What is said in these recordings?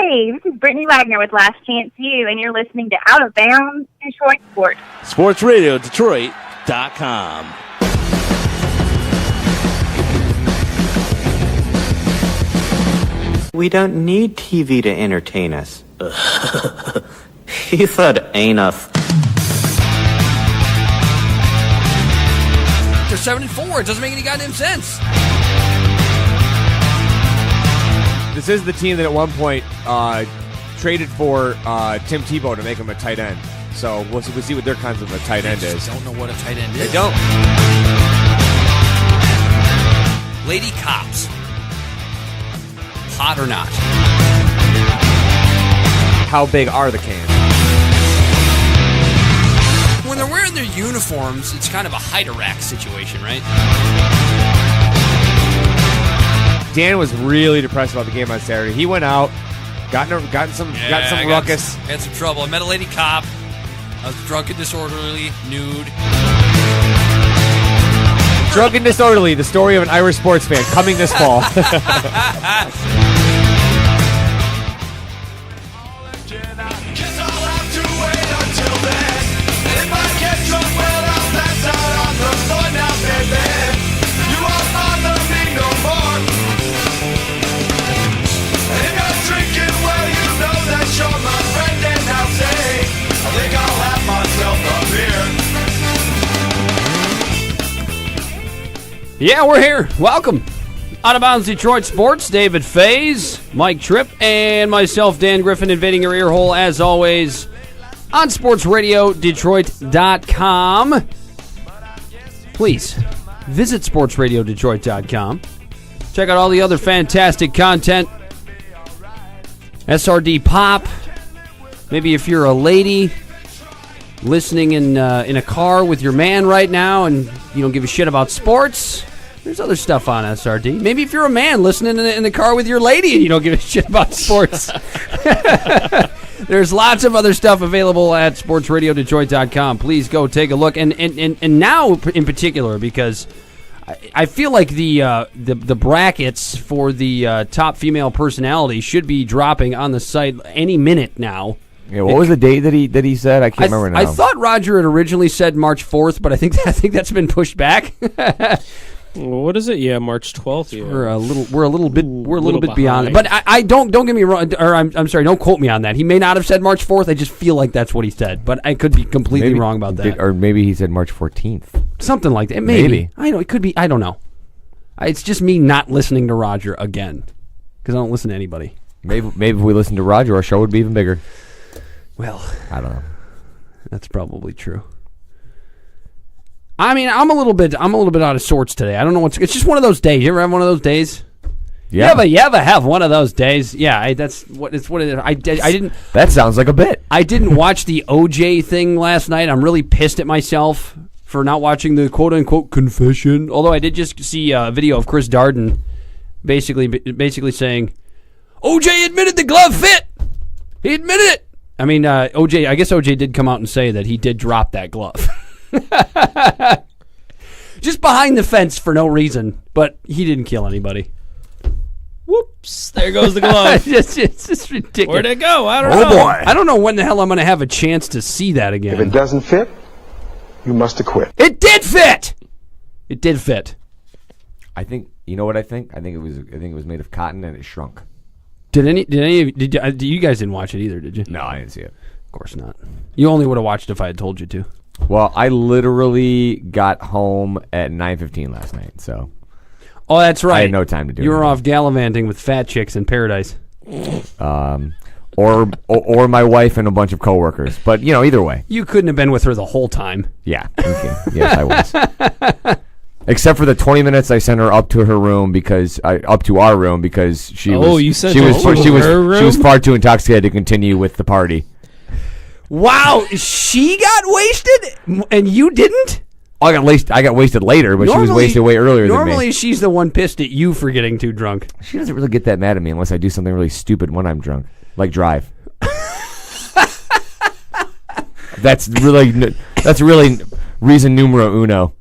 Hey, this is Brittany Wagner with Last Chance U, and you're listening to Out of Bounds Detroit Sports. SportsRadioDetroit.com. We don't need TV to entertain us. He said anus. They're 7-4. It doesn't make any goddamn sense. This is the team that at one point traded for Tim Tebow to make him a tight end. So we'll see what their kinds of a tight end is. I don't know what a tight end is. They don't. Lady cops. Hot or not? How big are the cans? When they're wearing their uniforms, it's kind of a hide-a-rack situation, right? Dan was really depressed about the game on Saturday. He went out, got some ruckus. Had some trouble. I met a lady cop. I was drunk and disorderly, nude. Drunk and disorderly, the story of an Irish sports fan coming this fall. Yeah, we're here. Welcome. Out of Bounds Detroit Sports, David Faze, Mike Tripp, and myself, Dan Griffin, invading your ear hole, as always, on SportsRadioDetroit.com. Please, visit SportsRadioDetroit.com. Check out all the other fantastic content. SRD Pop. Maybe if you're a lady listening in a car with your man right now and you don't give a shit about sports, there's other stuff on SRD. Maybe if you're a man listening in the car with your lady and you don't give a shit about sports, there's lots of other stuff available at sportsradiodetroit.com. Please go take a look. And now in particular, because I feel like the brackets for the top female personality should be dropping on the site any minute now. Yeah, what was the date that he said? I can't remember now. I thought Roger had originally said March 4th, but I think that's been pushed back. What is it? Yeah, March 12th. Yeah. We're a little bit beyond it. But I don't get me wrong, or I'm sorry, don't quote me on that. He may not have said March 4th. I just feel like that's what he said, but I could be completely wrong about that. Or maybe he said March 14th. Something like that. Maybe. I know it could be. I don't know. It's just me not listening to Roger again because I don't listen to anybody. Maybe if we listened to Roger, our show would be even bigger. Well, I don't know. That's probably true. I mean, I'm a little bit out of sorts today. I don't know what's. It's just one of those days. You ever have one of those days? Yeah. You ever have one of those days? Yeah, that's what it's. What it is. I didn't. That sounds like a bit. I didn't watch the OJ thing last night. I'm really pissed at myself for not watching the quote unquote confession. Although I did just see a video of Chris Darden, basically saying, OJ admitted the glove fit. He admitted it. I mean, OJ. I guess OJ did come out and say that he did drop that glove. Just behind the fence for no reason, but he didn't kill anybody. Whoops! There goes the glove. It's just ridiculous. Where'd it go? I don't know. Oh boy! I don't know when the hell I'm going to have a chance to see that again. If it doesn't fit, you must have quit. It did fit. It did fit. I think. You know what I think? I think it was made of cotton and it shrunk. Did you guys didn't watch it either? Did you? No, I didn't see it. Of course not. You only would have watched it if I had told you to. Well, I literally got home at 9:15 last night, so. Oh, that's right. I had no time to do it. You were off gallivanting with fat chicks in paradise. Or my wife and a bunch of coworkers, but either way. You couldn't have been with her the whole time. Yeah. Okay. Yes, I was. Except for the 20 minutes I sent her up to our room because she was far too intoxicated to continue with the party. Wow, she got wasted and you didn't? I got wasted later, but she was wasted way earlier than me. Normally, she's the one pissed at you for getting too drunk. She doesn't really get that mad at me unless I do something really stupid when I'm drunk, like drive. That's really reason numero uno.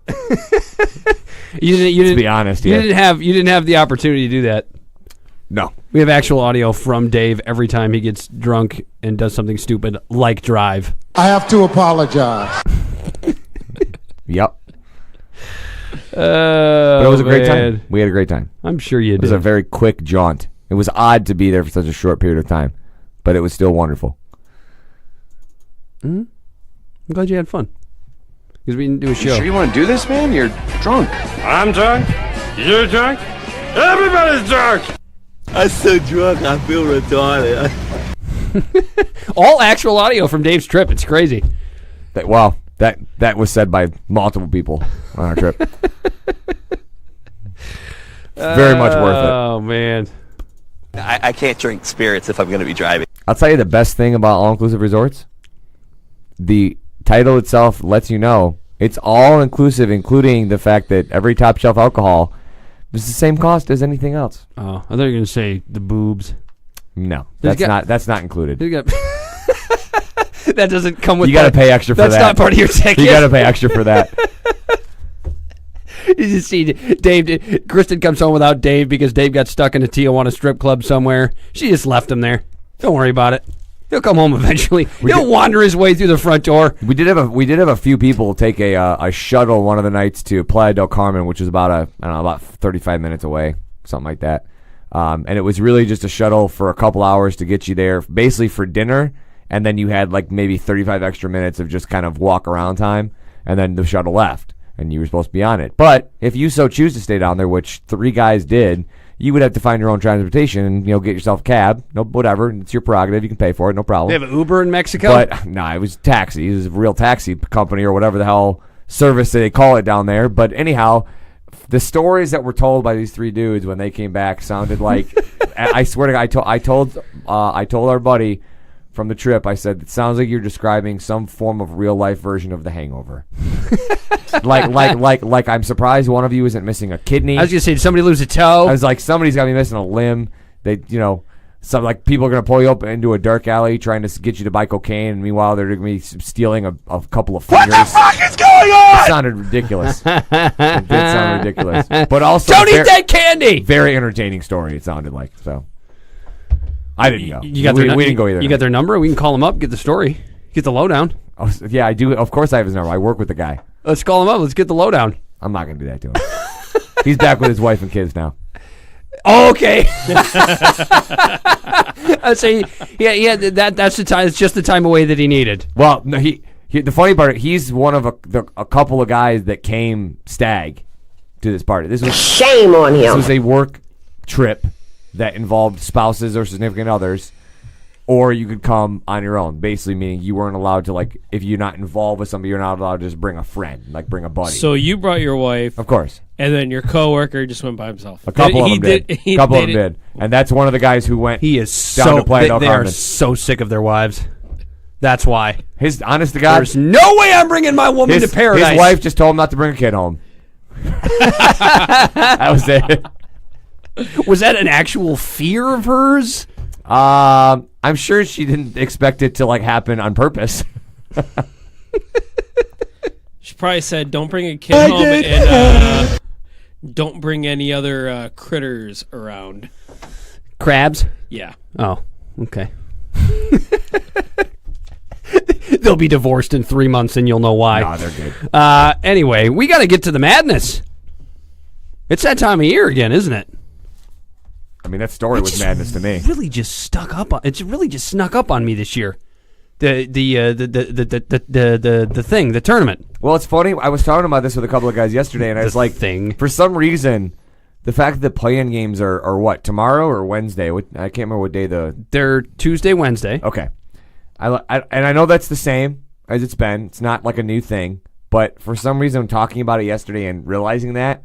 You didn't. To be honest, you didn't have the opportunity to do that. No. We have actual audio from Dave every time he gets drunk and does something stupid like drive. I have to apologize. Yep. But it was a great time. We had a great time. I'm sure you did. It was a very quick jaunt. It was odd to be there for such a short period of time, but it was still wonderful. I'm glad you had fun. Because we didn't do a show. You sure you want to do this, man? You're drunk. I'm drunk. You're drunk. Everybody's drunk. I'm so drunk, I feel retarded. All actual audio from Dave's trip. It's crazy. That was said by multiple people on our trip. Very much worth it. Oh, man. I can't drink spirits if I'm going to be driving. I'll tell you the best thing about all-inclusive resorts. The title itself lets you know it's all-inclusive, including the fact that every top shelf alcohol is the same cost as anything else. Oh, I thought you were going to say the boobs. No, that's not included. That doesn't come with. You got to pay extra for that. That's not part of your ticket. You got to pay extra for that. You just see Dave. Kristen comes home without Dave because Dave got stuck in a Tijuana strip club somewhere. She just left him there. Don't worry about it. He'll come home eventually. He'll wander his way through the front door. We did have a few people take a shuttle one of the nights to Playa del Carmen, which is about 35 minutes away, something like that. And it was really just a shuttle for a couple hours to get you there, basically for dinner, and then you had like maybe 35 extra minutes of just kind of walk around time, and then the shuttle left, and you were supposed to be on it. But if you so choose to stay down there, which 3 guys did, you would have to find your own transportation and get yourself a cab. No, whatever. It's your prerogative. You can pay for it. No problem. They have an Uber in Mexico? But no, it was taxi. It was a real taxi company or whatever the hell service they call it down there. But anyhow, the stories that were told by these 3 dudes when they came back sounded like I swear to God, I told our buddy from the trip, I said, it sounds like you're describing some form of real life version of The Hangover. like I'm surprised one of you isn't missing a kidney. I was gonna say, did somebody lose a toe? I was like, somebody's got to be missing a limb. They, some like people are gonna pull you up into a dark alley trying to get you to buy cocaine, and meanwhile they're gonna be stealing a couple of fingers. What the fuck is going on? It sounded ridiculous. It did sound ridiculous, but also don't eat that candy. Very entertaining story. It sounded like so. I didn't go. We didn't go either. You got their number? We can call them up, get the story, get the lowdown. Oh, yeah, I do. Of course, I have his number. I work with the guy. Let's call him up. Let's get the lowdown. I'm not going to do that to him. He's back with his wife and kids now. Oh, okay. I say, yeah. That's the time. It's just the time away that he needed. Well, no, he the funny part, he's one of a couple of guys that came stag to this party. This was shame on him. This was a work trip that involved spouses or significant others, or you could come on your own, basically meaning you weren't allowed to, like, if you're not involved with somebody, you're not allowed to just bring a friend, like bring a buddy. So you brought your wife. Of course. And then your coworker just went by himself. A couple of them did. A couple of them did. And that's one of the guys who went He is down to Playa del They Carmen. are so sick of their wives. That's why. His honest to God, there's no way I'm bringing my woman to paradise. His wife just told him not to bring a kid home. That was it. Was that an actual fear of hers? I'm sure she didn't expect it to happen on purpose. She probably said, "Don't bring a kid home and don't bring any other critters around." Crabs? Yeah. Oh, okay. They'll be divorced in 3 months, and you'll know why. Nah, they're good. Anyway, we got to get to the madness. It's that time of year again, isn't it? I mean, that story was madness to me. It's really just snuck up on me this year. The thing, the tournament. Well, it's funny. I was talking about this with a couple of guys yesterday, and I was like, for some reason, the fact that the play-in games are what, tomorrow or Wednesday? I can't remember what day They're Tuesday, Wednesday. Okay. And I know that's the same as it's been. It's not like a new thing. But for some reason, I'm talking about it yesterday and realizing that,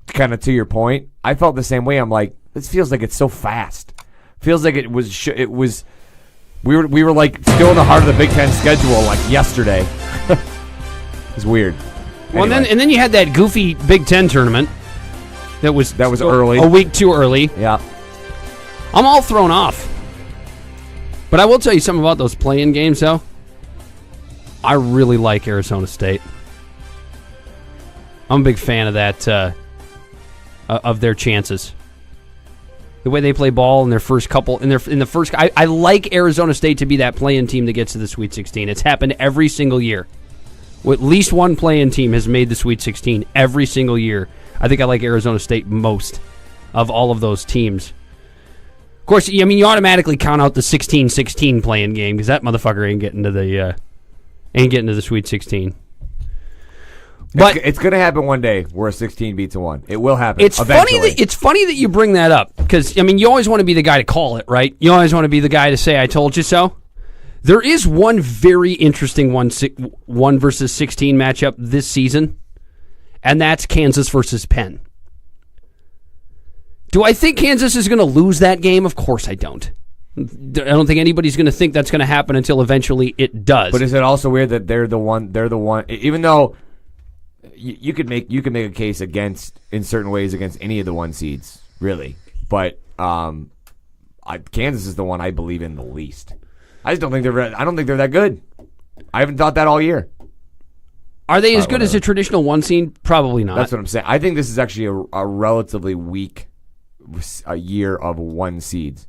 kind of to your point, I felt the same way. I'm like, this feels like it's so fast. Feels like it was. We were like still in the heart of the Big Ten schedule like yesterday. It's weird. Well, anyway. and then you had that goofy Big Ten tournament that was early, a week too early. Yeah, I'm all thrown off. But I will tell you something about those play-in games, though. I really like Arizona State. I'm a big fan of that, of their chances. The way they play ball in their first couple, in the first, I like Arizona State to be that play-in team that gets to the Sweet 16. It's happened every single year. At least one play-in team has made the Sweet 16 every single year. I think I like Arizona State most of all of those teams. Of course, I mean, you automatically count out the 16-16 play-in game because that motherfucker ain't getting to the Sweet 16. But it's going to happen one day where a 16 beats a 1. It will happen. It's funny that you bring that up because I mean you always want to be the guy to call it, right? You always want to be the guy to say I told you so. There is one very interesting 1 versus 16 matchup this season, and that's Kansas versus Penn. Do I think Kansas is going to lose that game? Of course I don't. I don't think anybody's going to think that's going to happen until eventually it does. But is it also weird that they're the one even though you could make a case against in certain ways against any of the 1 seeds, really. But Kansas is the one I believe in the least. I don't think they're that good. I haven't thought that all year. Are they as good as a traditional 1 seed? Probably not. That's what I'm saying. I think this is actually a relatively weak year of 1 seeds,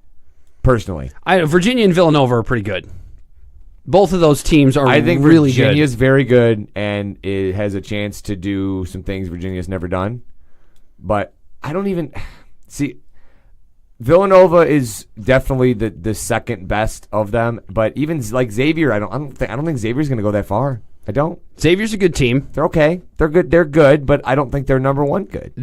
personally. Virginia and Villanova are pretty good. Both of those teams are really good. I think Virginia's very good, and it has a chance to do some things Virginia's never done. But I don't even see. Villanova is definitely the second best of them, but even like Xavier, I don't think Xavier's going to go that far. I don't. Xavier's a good team. They're okay. They're good. They're good, but I don't think they're number 1 good.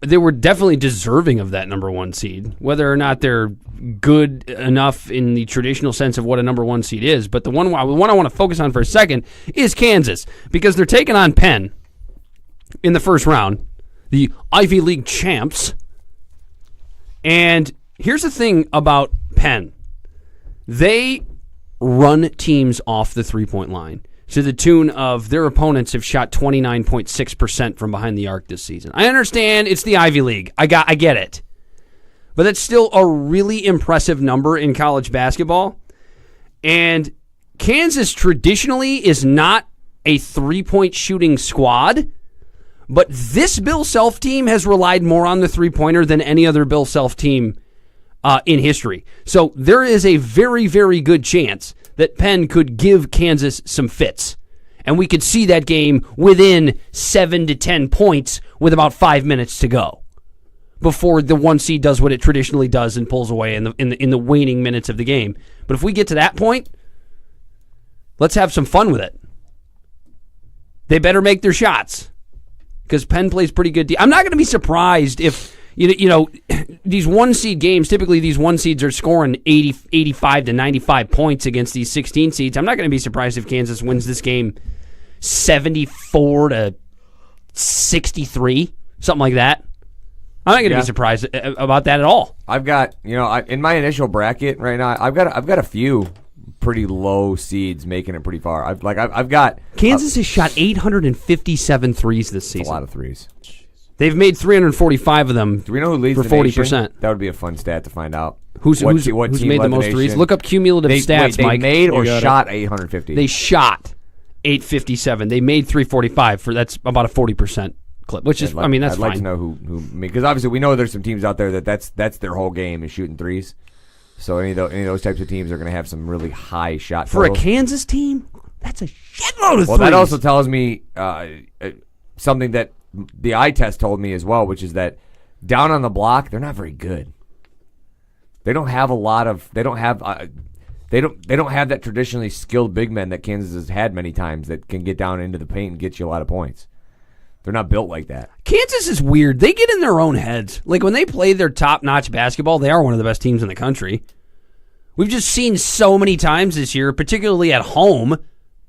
They were definitely deserving of that number 1 seed. Whether or not they're good enough in the traditional sense of what a number 1 seed is, but the one I want to focus on for a second is Kansas because they're taking on Penn in the first round, the Ivy League champs. And here's the thing about Penn: they run teams off the 3-point line to the tune of their opponents have shot 29.6% from behind the arc this season. I understand it's the Ivy League. I get it. But that's still a really impressive number in college basketball. And Kansas traditionally is not a 3-point shooting squad, but this Bill Self team has relied more on the 3-pointer than any other Bill Self team in history. So there is a very, very good chance that Penn could give Kansas some fits. And we could see that game within 7 to 10 points with about 5 minutes to go before the 1 seed does what it traditionally does and pulls away in the waning minutes of the game. But if we get to that point, let's have some fun with it. They better make their shots because Penn plays pretty good. I'm not going to be surprised if these 1 seed games, typically these 1 seeds are scoring 85 to 95 points against these 16 seeds. I'm not going to be surprised if Kansas wins this game 74 to 63, something like that. I'm not going to be surprised about that at all. I've got, in my initial bracket right now, I've got a few pretty low seeds making it pretty far. I've got Kansas has shot 857 threes this season. That's a lot of threes. They've made 345 of them. Do we know who leads for the 40%? Nation? That would be a fun stat to find out. Who's made the most threes? Look up cumulative stats, Mike. They made or shot 850. They shot 857. They made 345. That's about a 40% clip, which is, that's fine. I'd like to know who because obviously we know there's some teams out there that's their whole game is shooting threes. So any of those types of teams are going to have some really high shot for totals. A Kansas team, that's a shitload of threes. That also tells me something that the eye test told me as well, which is that down on the block they're not very good. They don't have a lot of. They don't have that traditionally skilled big men that Kansas has had many times that can get down into the paint and get you a lot of points. They're not built like that. Kansas is weird. They get in their own heads. Like when they play their top-notch basketball, they are one of the best teams in the country. We've just seen so many times this year, particularly at home.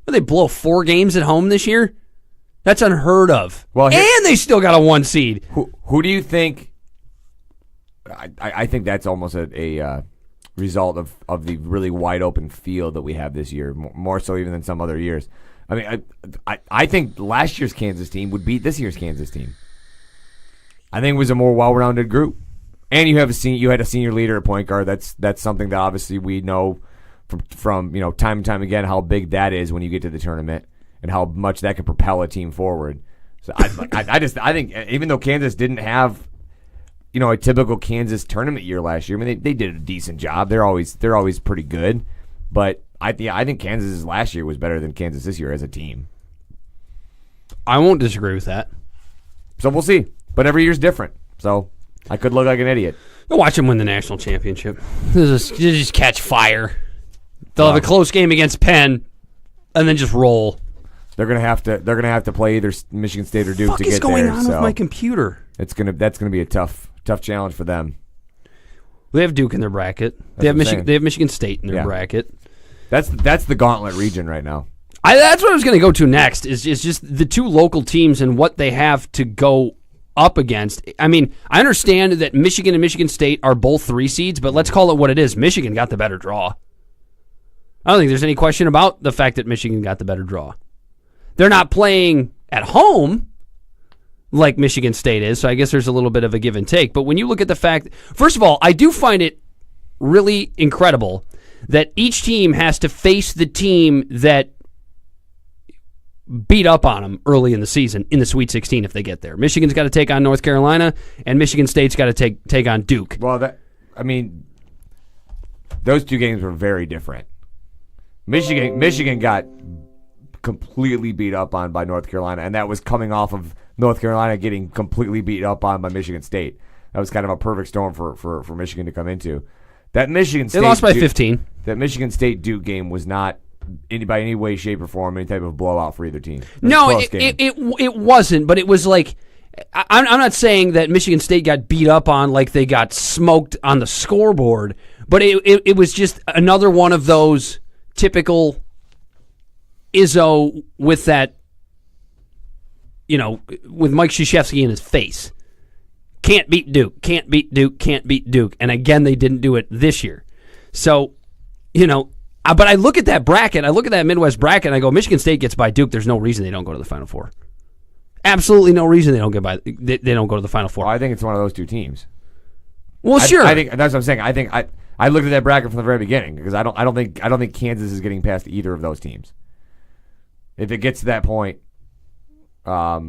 They blow 4 games at home this year. That's unheard of. Well, and they still got a 1 seed. Who do you think? I think that's almost a result of the really wide open field that we have this year, more so even than some other years. I mean, I think last year's Kansas team would beat this year's Kansas team. I think it was a more well-rounded group, and you had a senior leader at point guard. That's something that obviously we know from time and time again how big that is when you get to the tournament and how much that can propel a team forward. So I think even though Kansas didn't have a typical Kansas tournament year last year. I mean, they did a decent job. They're always pretty good, but I think Kansas last year was better than Kansas this year as a team. I won't disagree with that. So we'll see. But every year's different. So I could look like an idiot. I'll watch them win the national championship. They'll just catch fire. They'll have a close game against Penn, and then just roll. They're gonna have to play either Michigan State or Duke to get there. What is going on with my computer? That's gonna be a tough challenge for them. They have Duke in their bracket. They have Michigan State in their bracket. That's the gauntlet region right now. That's what I was going to go to next. Is just the two local teams and what they have to go up against. I mean, I understand that Michigan and Michigan State are both 3 seeds, but let's call it what it is. Michigan got the better draw. I don't think there's any question about the fact that Michigan got the better draw. They're not playing at home like Michigan State is, so I guess there's a little bit of a give and take. But when you look at the fact, first of all, I do find it really incredible that each team has to face the team that beat up on them early in the season in the Sweet 16 if they get there. Michigan's got to take on North Carolina, and Michigan State's got to take on Duke. Well, those two games were very different. Michigan got completely beat up on by North Carolina, and that was coming off of North Carolina getting completely beat up on by Michigan State. That was kind of a perfect storm for Michigan to come into. That Michigan State they lost by 15. That Michigan State Duke game was not by any way, shape, or form any type of blowout for either team. It wasn't, but it was like I'm not saying that Michigan State got beat up on like they got smoked on the scoreboard, but it was just another one of those typical Izzo with that, with Mike Krzyzewski in his face. Can't beat Duke, can't beat Duke, can't beat Duke. And again, they didn't do it this year. So, but I look at that bracket, I look at that Midwest bracket, and I go, Michigan State gets by Duke, there's no reason they don't go to the Final Four. Absolutely no reason they don't go to the Final Four. Well, I think it's one of those two teams. Well, sure. I think that's what I'm saying. I think I looked at that bracket from the very beginning because I don't think Kansas is getting past either of those teams. If it gets to that point, I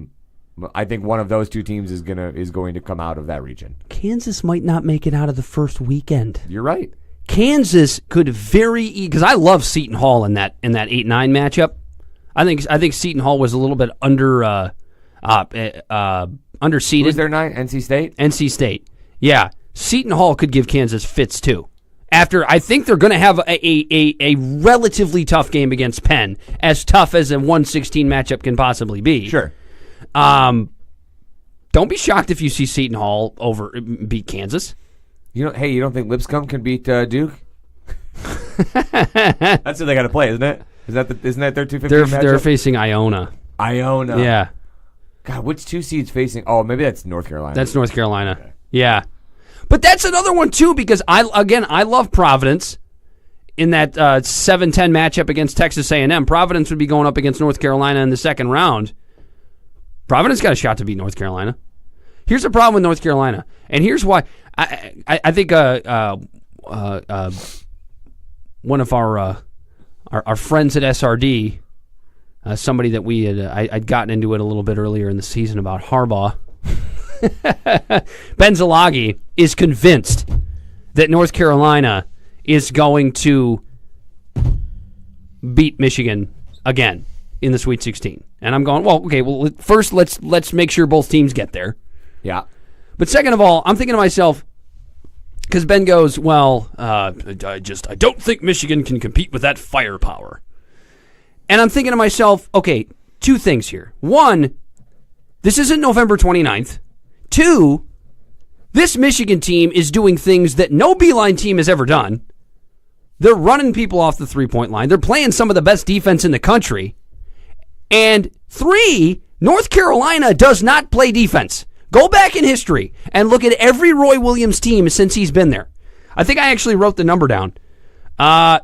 think one of those two teams is going to come out of that region. Kansas might not make it out of the first weekend. You're right. Kansas could because I love Seton Hall in that 8-9 matchup. I think Seton Hall was a little bit underseeded. Who's their 9? NC State. NC State. Yeah, Seton Hall could give Kansas fits too. After I think they're going to have a relatively tough game against Penn, as tough as a 1-16 matchup can possibly be. Sure. Don't be shocked if you see Seton Hall beat Kansas. You don't think Lipscomb can beat Duke? That's what they got to play, isn't it? Isn't that their 215 matchup? They're facing Iona. Yeah. God, which 2 seeds facing? Oh, maybe that's North Carolina. That's North Carolina. Okay. Yeah. But that's another one, too, because I love Providence in that 7-10 matchup against Texas A&M. Providence would be going up against North Carolina in the second round. Providence got a shot to beat North Carolina. Here's the problem with North Carolina, and here's why. I think one of our friends at SRD, somebody that we had I'd gotten into it a little bit earlier in the season about Harbaugh, Ben Zalagi is convinced that North Carolina is going to beat Michigan again in the Sweet 16. And I'm going, first let's make sure both teams get there. Yeah. But second of all, I'm thinking to myself, because Ben goes, I don't think Michigan can compete with that firepower. And I'm thinking to myself, okay, 2 things here. 1, this isn't November 29th. 2, this Michigan team is doing things that no Beeline team has ever done. They're running people off the 3-point line. They're playing some of the best defense in the country. And 3, North Carolina does not play defense. Go back in history and look at every Roy Williams team since he's been there. I think I actually wrote the number down.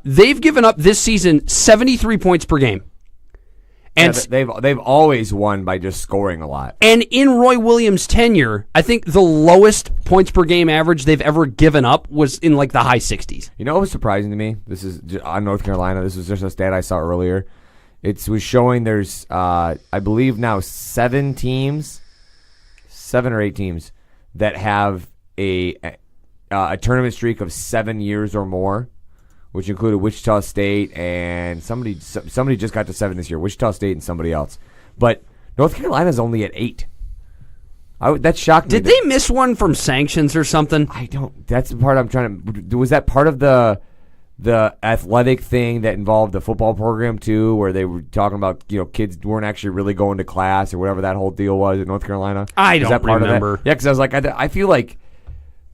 They've given up this season 73 points per game. And they've always won by just scoring a lot. And in Roy Williams' tenure, I think the lowest points per game average they've ever given up was in like the high 60s. You know what was surprising to me? This is on North Carolina. This was just a stat I saw earlier. It was showing there's, I believe now 7 or 8 teams that have a tournament streak of 7 years or more, which included Wichita State and somebody just got to 7 this year. Wichita State and somebody else, but North Carolina's only at 8. That shocked me. Did they miss one from sanctions or something? I don't. That's the part I'm trying to. Was that part of the athletic thing that involved the football program too, where they were talking about kids weren't actually really going to class or whatever that whole deal was in North Carolina? I don't remember. Yeah, because I was like, I feel like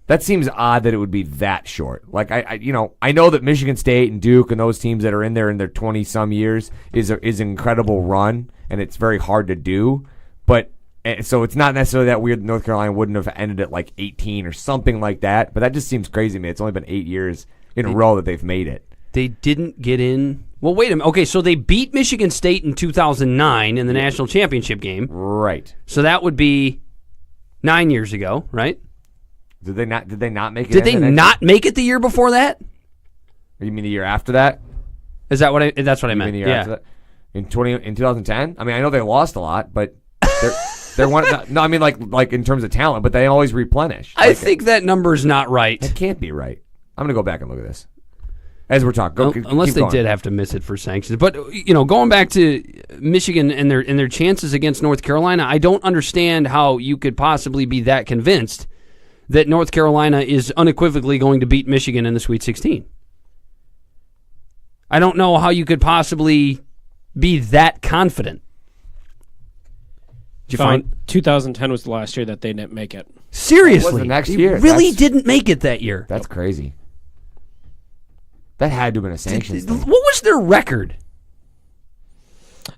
that seems odd that it would be that short. Like I know that Michigan State and Duke and those teams that are in there in their 20-some years is an incredible run, and it's very hard to do, but. So it's not necessarily that weird that North Carolina wouldn't have ended at like 18 or something like that, but that just seems crazy to me. It's only been 8 years in a row that they've made it. They didn't get in. Well, wait a minute. Okay, so they beat Michigan State in 2009 in the national championship game. Right. So that would be 9 years ago, right? Did they not make it? Did they not make it the year before that? You mean the year after that? Is that what that's what I meant? The year after that? In 2010? I mean, I know they lost a lot, but they're one. No, I mean like in terms of talent, but they always replenish. I think that number's not right. It can't be right. I'm gonna go back and look at this as we're talking. Unless they did have to miss it for sanctions, but going back to Michigan and their chances against North Carolina, I don't understand how you could possibly be that convinced that North Carolina is unequivocally going to beat Michigan in the Sweet 16. I don't know how you could possibly be that confident. Did you find 2010 was the last year that they didn't make it? Seriously, the next year? Really didn't make it that year. That's crazy. That had to have been a sanctions thing. What was their record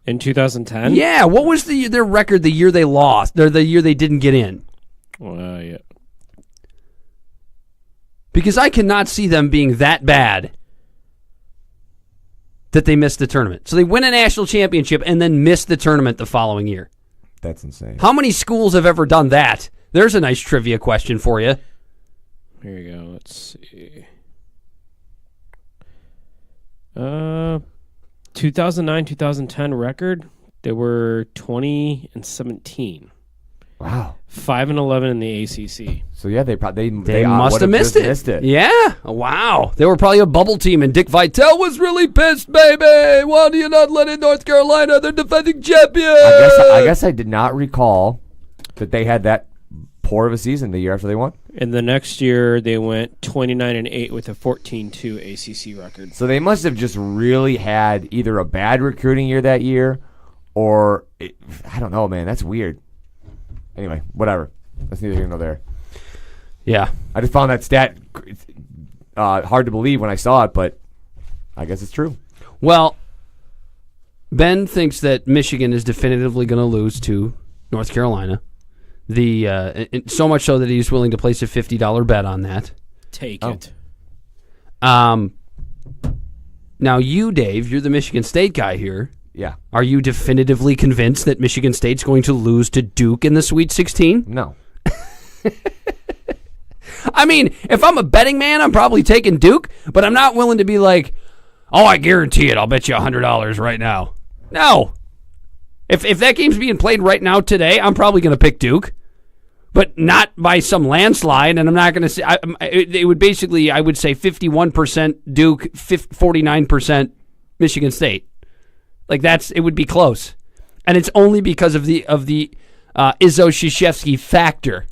in 2010? Yeah, what was their record the year they lost? Or the year they didn't get in? Well, yeah. Because I cannot see them being that bad that they missed the tournament. So they win a national championship and then miss the tournament the following year. That's insane. How many schools have ever done that? There's a nice trivia question for you. Here you go. Let's see. 2009, 2010 record. They were 20-17. Wow. 5-11 in the ACC. So yeah, they must have missed it. Yeah. Wow. They were probably a bubble team, and Dick Vitale was really pissed, baby. Why do you not let in North Carolina? They're defending champions. I guess I did not recall that they had that poor of a season the year after they won. And the next year they went 29-8 with a 14-2 ACC record. So they must have just really had either a bad recruiting year that year, or I don't know, man. That's weird. Anyway, whatever. That's neither here nor there. Yeah. I just found that stat hard to believe when I saw it, but I guess it's true. Well, Ben thinks that Michigan is definitively going to lose to North Carolina. So much so that he's willing to place a $50 bet on that. Take it. Now you, Dave, you're the Michigan State guy here. Yeah. Are you definitively convinced that Michigan State's going to lose to Duke in the Sweet 16? No. I mean, if I'm a betting man, I'm probably taking Duke, but I'm not willing to be like, oh, I guarantee it. I'll bet you $100 right now. No. If that game's being played right now today, I'm probably going to pick Duke, but not by some landslide, and I'm not going to say it would basically, I would say 51% Duke, 49% Michigan State. Like it would be close, and it's only because of the Izzo Krzyzewski factor.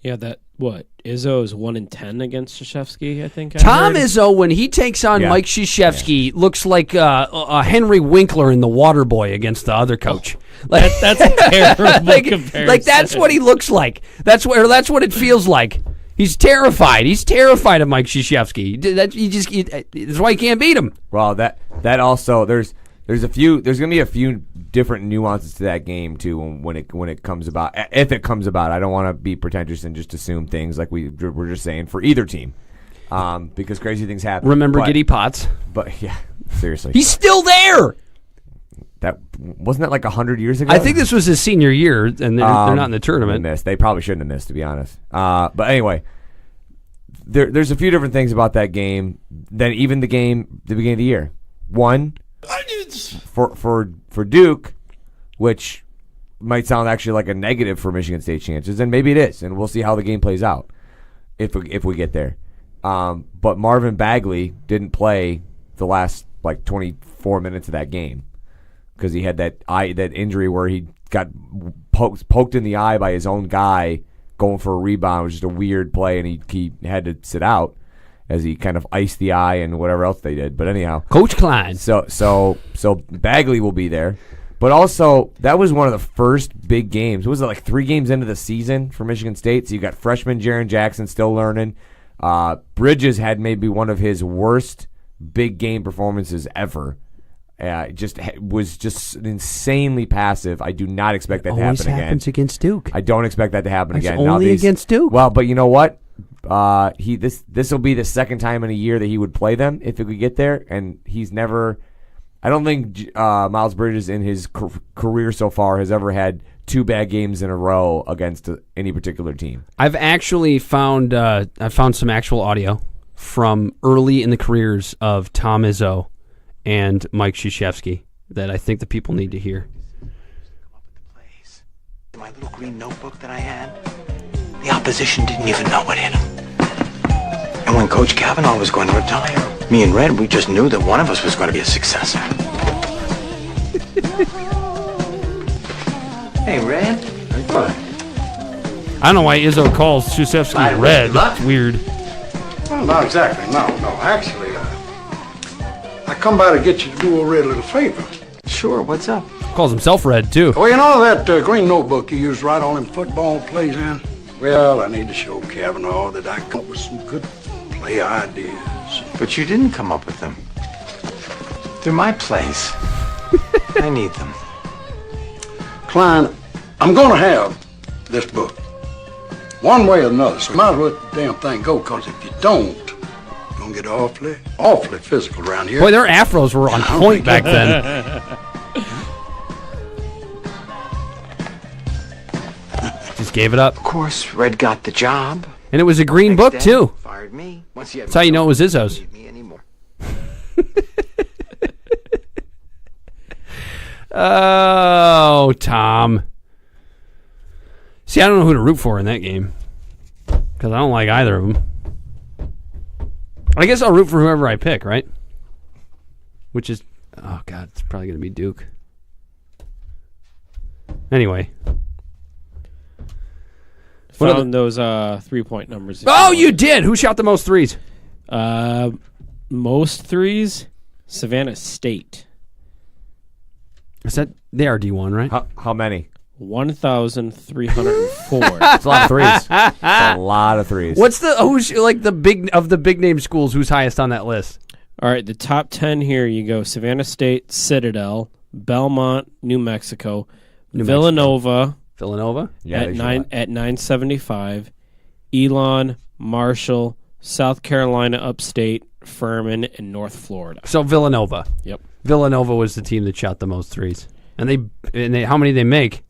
Yeah, Izzo is 1-10 against Krzyzewski, I think. Tom Izzo, when he takes on Mike Krzyzewski, looks like Henry Winkler in The Waterboy against the other coach. That's a terrible comparison. Like that's what he looks like. That's what it feels like. He's terrified. He's terrified of Mike Krzyzewski. That's why he can't beat him. Well, that also there's going to be a few different nuances to that game too when it comes about. If it comes about, I don't want to be pretentious and just assume things like we're just saying for either team, because crazy things happen. Remember Giddy Potts? But yeah, seriously, he's still there. That wasn't that like 100 years ago. I think this was his senior year, and they're not in the tournament. They probably shouldn't have missed, to be honest. But anyway, there's a few different things about that game than even the beginning of the year. One, for Duke, which might sound actually like a negative for Michigan State's chances, and maybe it is, and we'll see how the game plays out if we get there. But Marvin Bagley didn't play the last 24 minutes of that game because he had that injury where he got poked in the eye by his own guy going for a rebound. It was just a weird play, and he had to sit out as he kind of iced the eye and whatever else they did. But anyhow, Coach Klein. So Bagley will be there. But also, that was one of the first big games. Was it 3 games into the season for Michigan State? So you got freshman Jaren Jackson still learning. Bridges had maybe one of his worst big game performances ever. Was just insanely passive. I do not expect that to happen again. Always happens against Duke. I don't expect that to happen again. Only against Duke. Well, but you know what? This will be the second time in a year that he would play them if it could get there, and he's never. I don't think Miles Bridges in his career so far has ever had 2 bad games in a row against any particular team. I've actually found some actual audio from early in the careers of Tom Izzo and Mike Krzyzewski that I think the people need to hear. My little green notebook that I had, the opposition didn't even know what hit him. And when Coach Kavanaugh was going to retire, me and Red, we just knew that one of us was going to be a successor. Hey, Red. What? I don't know why Izzo calls Krzyzewski Red. That's weird. Well, not exactly. No. Actually, I come by to get you to do a Red a little favor. Sure, what's up? Calls himself Red, too. Well, you know that green notebook you used to write all them football plays in? Well, I need to show Kavanaugh that I come up with some good play ideas. But you didn't come up with them. They're my plays. I need them. Klein, I'm going to have this book. One way or another, so you might as well let the damn thing go, because if you don't, you're going to get awfully physical around here. Boy, their afros were on point back then. Just gave it up. Of course, Red got the job. And it was a green book, too. Fired me. That's how you know it was Izzo's. Oh, Tom. See, I don't know who to root for in that game because I don't like either of them. I guess I'll root for whoever I pick, right? Which is, oh, God, it's probably going to be Duke. Anyway. Found those 3-point numbers. Oh, you did? Who shot the most threes? Most threes? Savannah State. Is that they are D1, right? How many? 1,304. That's a lot of threes. That's a lot of threes. What's who's like the big name schools? Who's highest on that list? All right, the top 10 here. You go Savannah State, Citadel, Belmont, New Mexico, Villanova. Yeah, at 975, Elon, Marshall, South Carolina Upstate, Furman, and North Florida. So Villanova. Yep. Villanova was the team that shot the most threes. And they how many did they make?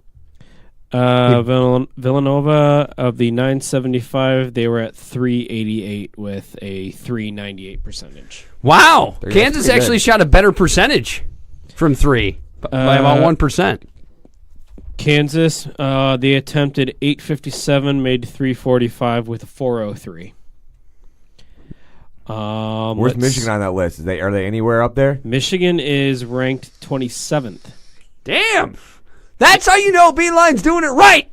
Villanova of the 975, they were at 388 with a 398 percentage. Wow. Kansas actually shot a better percentage from 3 by about 1%. Kansas, they attempted 857, made 345 with a 403. Where's Michigan on that list? Are they anywhere up there? Michigan is ranked 27th. Damn. That's how you know Beeline's doing it right.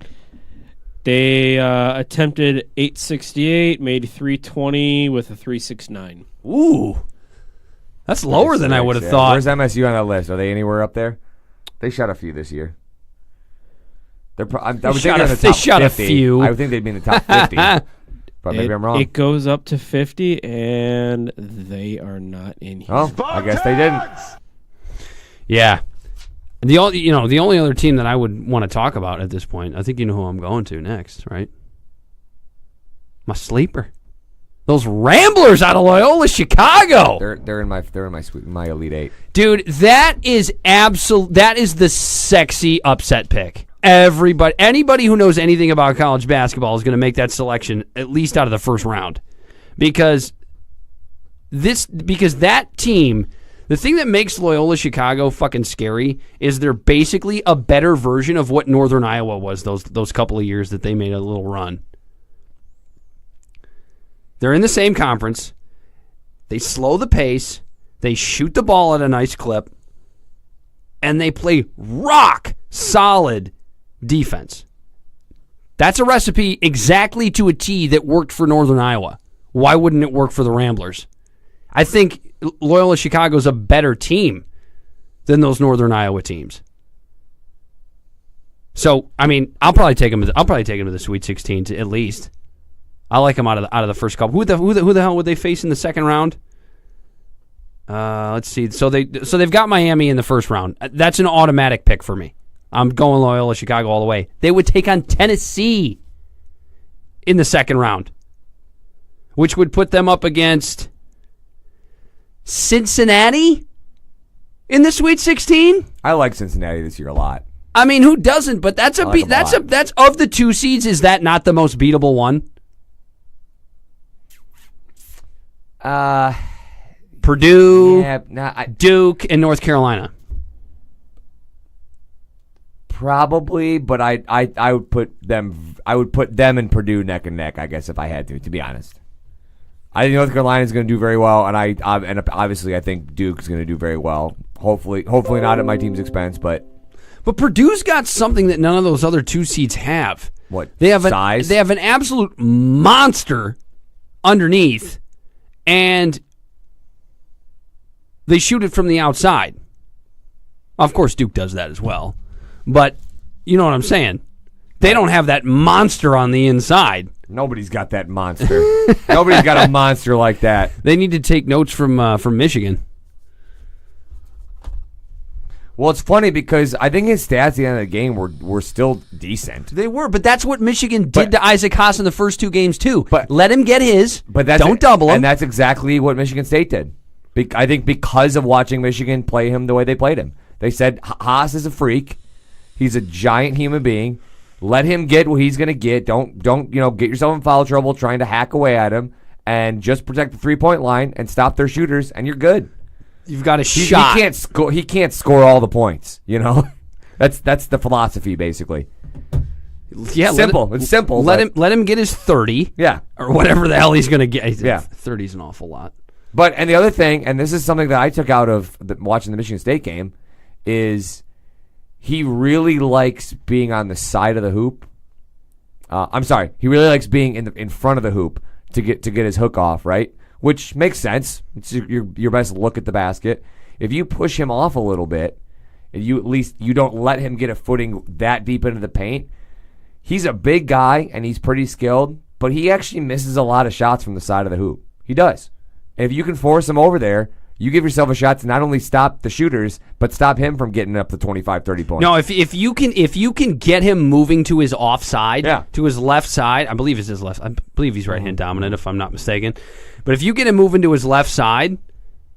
They attempted 868, made 320 with a 369. Ooh. That's lower than I would have thought. Where's MSU on that list? Are they anywhere up there? They shot a few this year. They shot a few. I would think they'd be in the top 50. But maybe I'm wrong. It goes up to 50, and they are not in here. Oh, I guess they didn't. Yeah. The only other team that I would want to talk about at this point, I think you know who I'm going to next, right? My sleeper. Those Ramblers out of Loyola Chicago. They're in my Elite Eight. Dude, that is the sexy upset pick. Anybody who knows anything about college basketball is going to make that selection at least out of the first round, because that team The thing that makes Loyola Chicago fucking scary is they're basically a better version of what Northern Iowa was those couple of years that they made a little run. They're in the same conference. They slow the pace. They shoot the ball at a nice clip. And they play rock solid defense. That's a recipe exactly to a T that worked for Northern Iowa. Why wouldn't it work for the Ramblers? I think Loyola Chicago's a better team than those Northern Iowa teams. So, I mean, I'll probably take them to the Sweet 16 at least. I like them out of the first couple. Who the hell would they face in the second round? Let's see. So they've got Miami in the first round. That's an automatic pick for me. I'm going Loyola Chicago all the way. They would take on Tennessee in the second round, which would put them up against Cincinnati in the Sweet 16. I like Cincinnati this year a lot. I mean, who doesn't? But that's of the two seeds. Is that not the most beatable one? Purdue, Duke, and North Carolina. Probably, but I would put them and Purdue neck and neck, I guess, if I had to be honest. I think North Carolina is going to do very well, and obviously I think Duke's going to do very well. Hopefully not at my team's expense, but Purdue's got something that none of those other two seeds have. What? They have size? They have an absolute monster underneath, and they shoot it from the outside. Of course, Duke does that as well, but you know what I'm saying. They don't have that monster on the inside. Nobody's got that monster. Nobody's got a monster like that. They need to take notes from Michigan. Well, it's funny because I think his stats at the end of the game were still decent. They were, but that's what Michigan did to Isaac Haas in the first two games too. But let him get his. But don't double him. And that's exactly what Michigan State did. I think because of watching Michigan play him the way they played him, they said Haas is a freak. He's a giant human being. Let him get what he's going to get. Don't get yourself in foul trouble trying to hack away at him, and just protect the 3-point line and stop their shooters, and you're good. You've got a shot. He can't score all the points. That's the philosophy basically. Yeah, simple. It's simple. Let him get his 30. Yeah, or whatever the hell he's going to get. Yeah, 30 is an awful lot. And the other thing, and this is something that I took out of watching the Michigan State game, is he really likes being on the side of the hoop. He really likes being in front of the hoop to get his hook off, right? Which makes sense. It's your best look at the basket. If you push him off a little bit, and you don't let him get a footing that deep into the paint, he's a big guy and he's pretty skilled, but he actually misses a lot of shots from the side of the hoop. He does. And if you can force him over there, you give yourself a shot to not only stop the shooters, but stop him from getting up to 25, 30 points. No, if you can get him moving to his offside, to his left side, I believe it's his left. I believe he's right-hand dominant, if I'm not mistaken. But if you get him moving to his left side,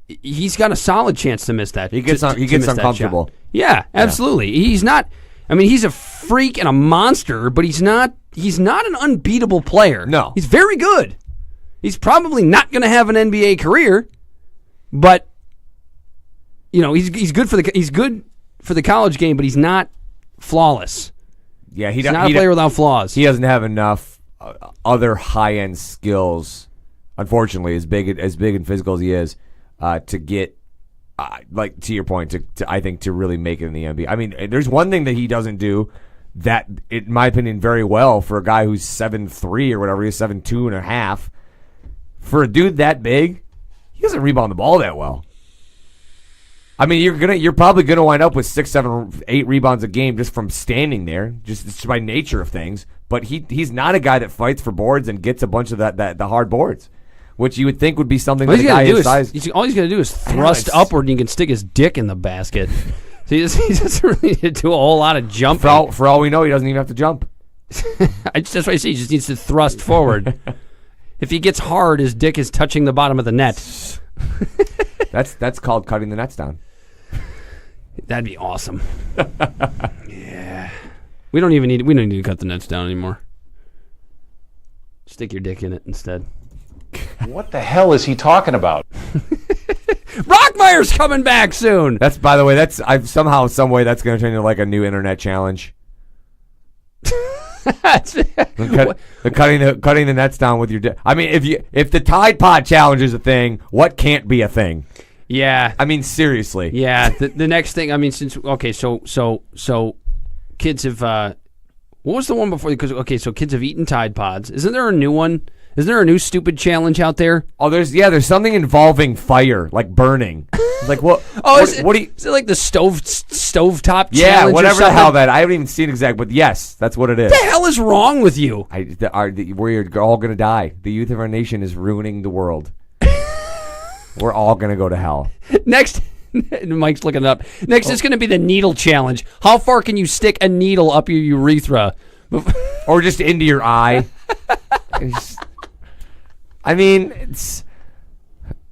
he's got a solid chance to miss that. He gets uncomfortable. Yeah, absolutely. Yeah. He's not. I mean, he's a freak and a monster, but he's not an unbeatable player. No, he's very good. He's probably not going to have an NBA career. But he's good for the college game, but he's not flawless. Yeah, he's not a player without flaws. He doesn't have enough other high end skills, unfortunately, as big and physical as he is, to get to your point, to I think to really make it in the NBA. I mean, there's one thing that he doesn't do that, in my opinion, very well for a guy who's 7'3" or whatever, he's 7'2.5". For a dude that big, he doesn't rebound the ball that well. I mean, you're probably gonna wind up with 6, 7, 8 rebounds a game just from standing there, just by nature of things. But he's not a guy that fights for boards and gets a bunch of the hard boards, which you would think would be something that a guy his size. All he's gonna do is thrust upward, and you can stick his dick in the basket. So he doesn't really need to do a whole lot of jumping. For all we know, he doesn't even have to jump. That's what I see. He just needs to thrust forward. If he gets hard, his dick is touching the bottom of the net. That's called cutting the nets down. That'd be awesome. Yeah. We don't need to cut the nets down anymore. Stick your dick in it instead. What the hell is he talking about? Brockmire's coming back soon. That's, by the way, I've somehow, some way, that's going to turn into like a new internet challenge. Cutting the nets down with your. I mean, if the Tide Pod challenge is a thing, what can't be a thing? Yeah. I mean, seriously. Yeah. The next thing. I mean, so kids have. What was the one before? Because so kids have eaten Tide Pods. Isn't there a new one? Isn't there a new stupid challenge out there? Oh, there's something involving fire, like burning. Like what? Is it like the stovetop challenge? Yeah, whatever the hell that. I haven't even seen exact, but yes, that's what it is. What the hell is wrong with you? We're all gonna die. The youth of our nation is ruining the world. We're all gonna go to hell. Next, Mike's looking it up. Next, it's gonna be the needle challenge. How far can you stick a needle up your urethra? Or just into your eye? I mean,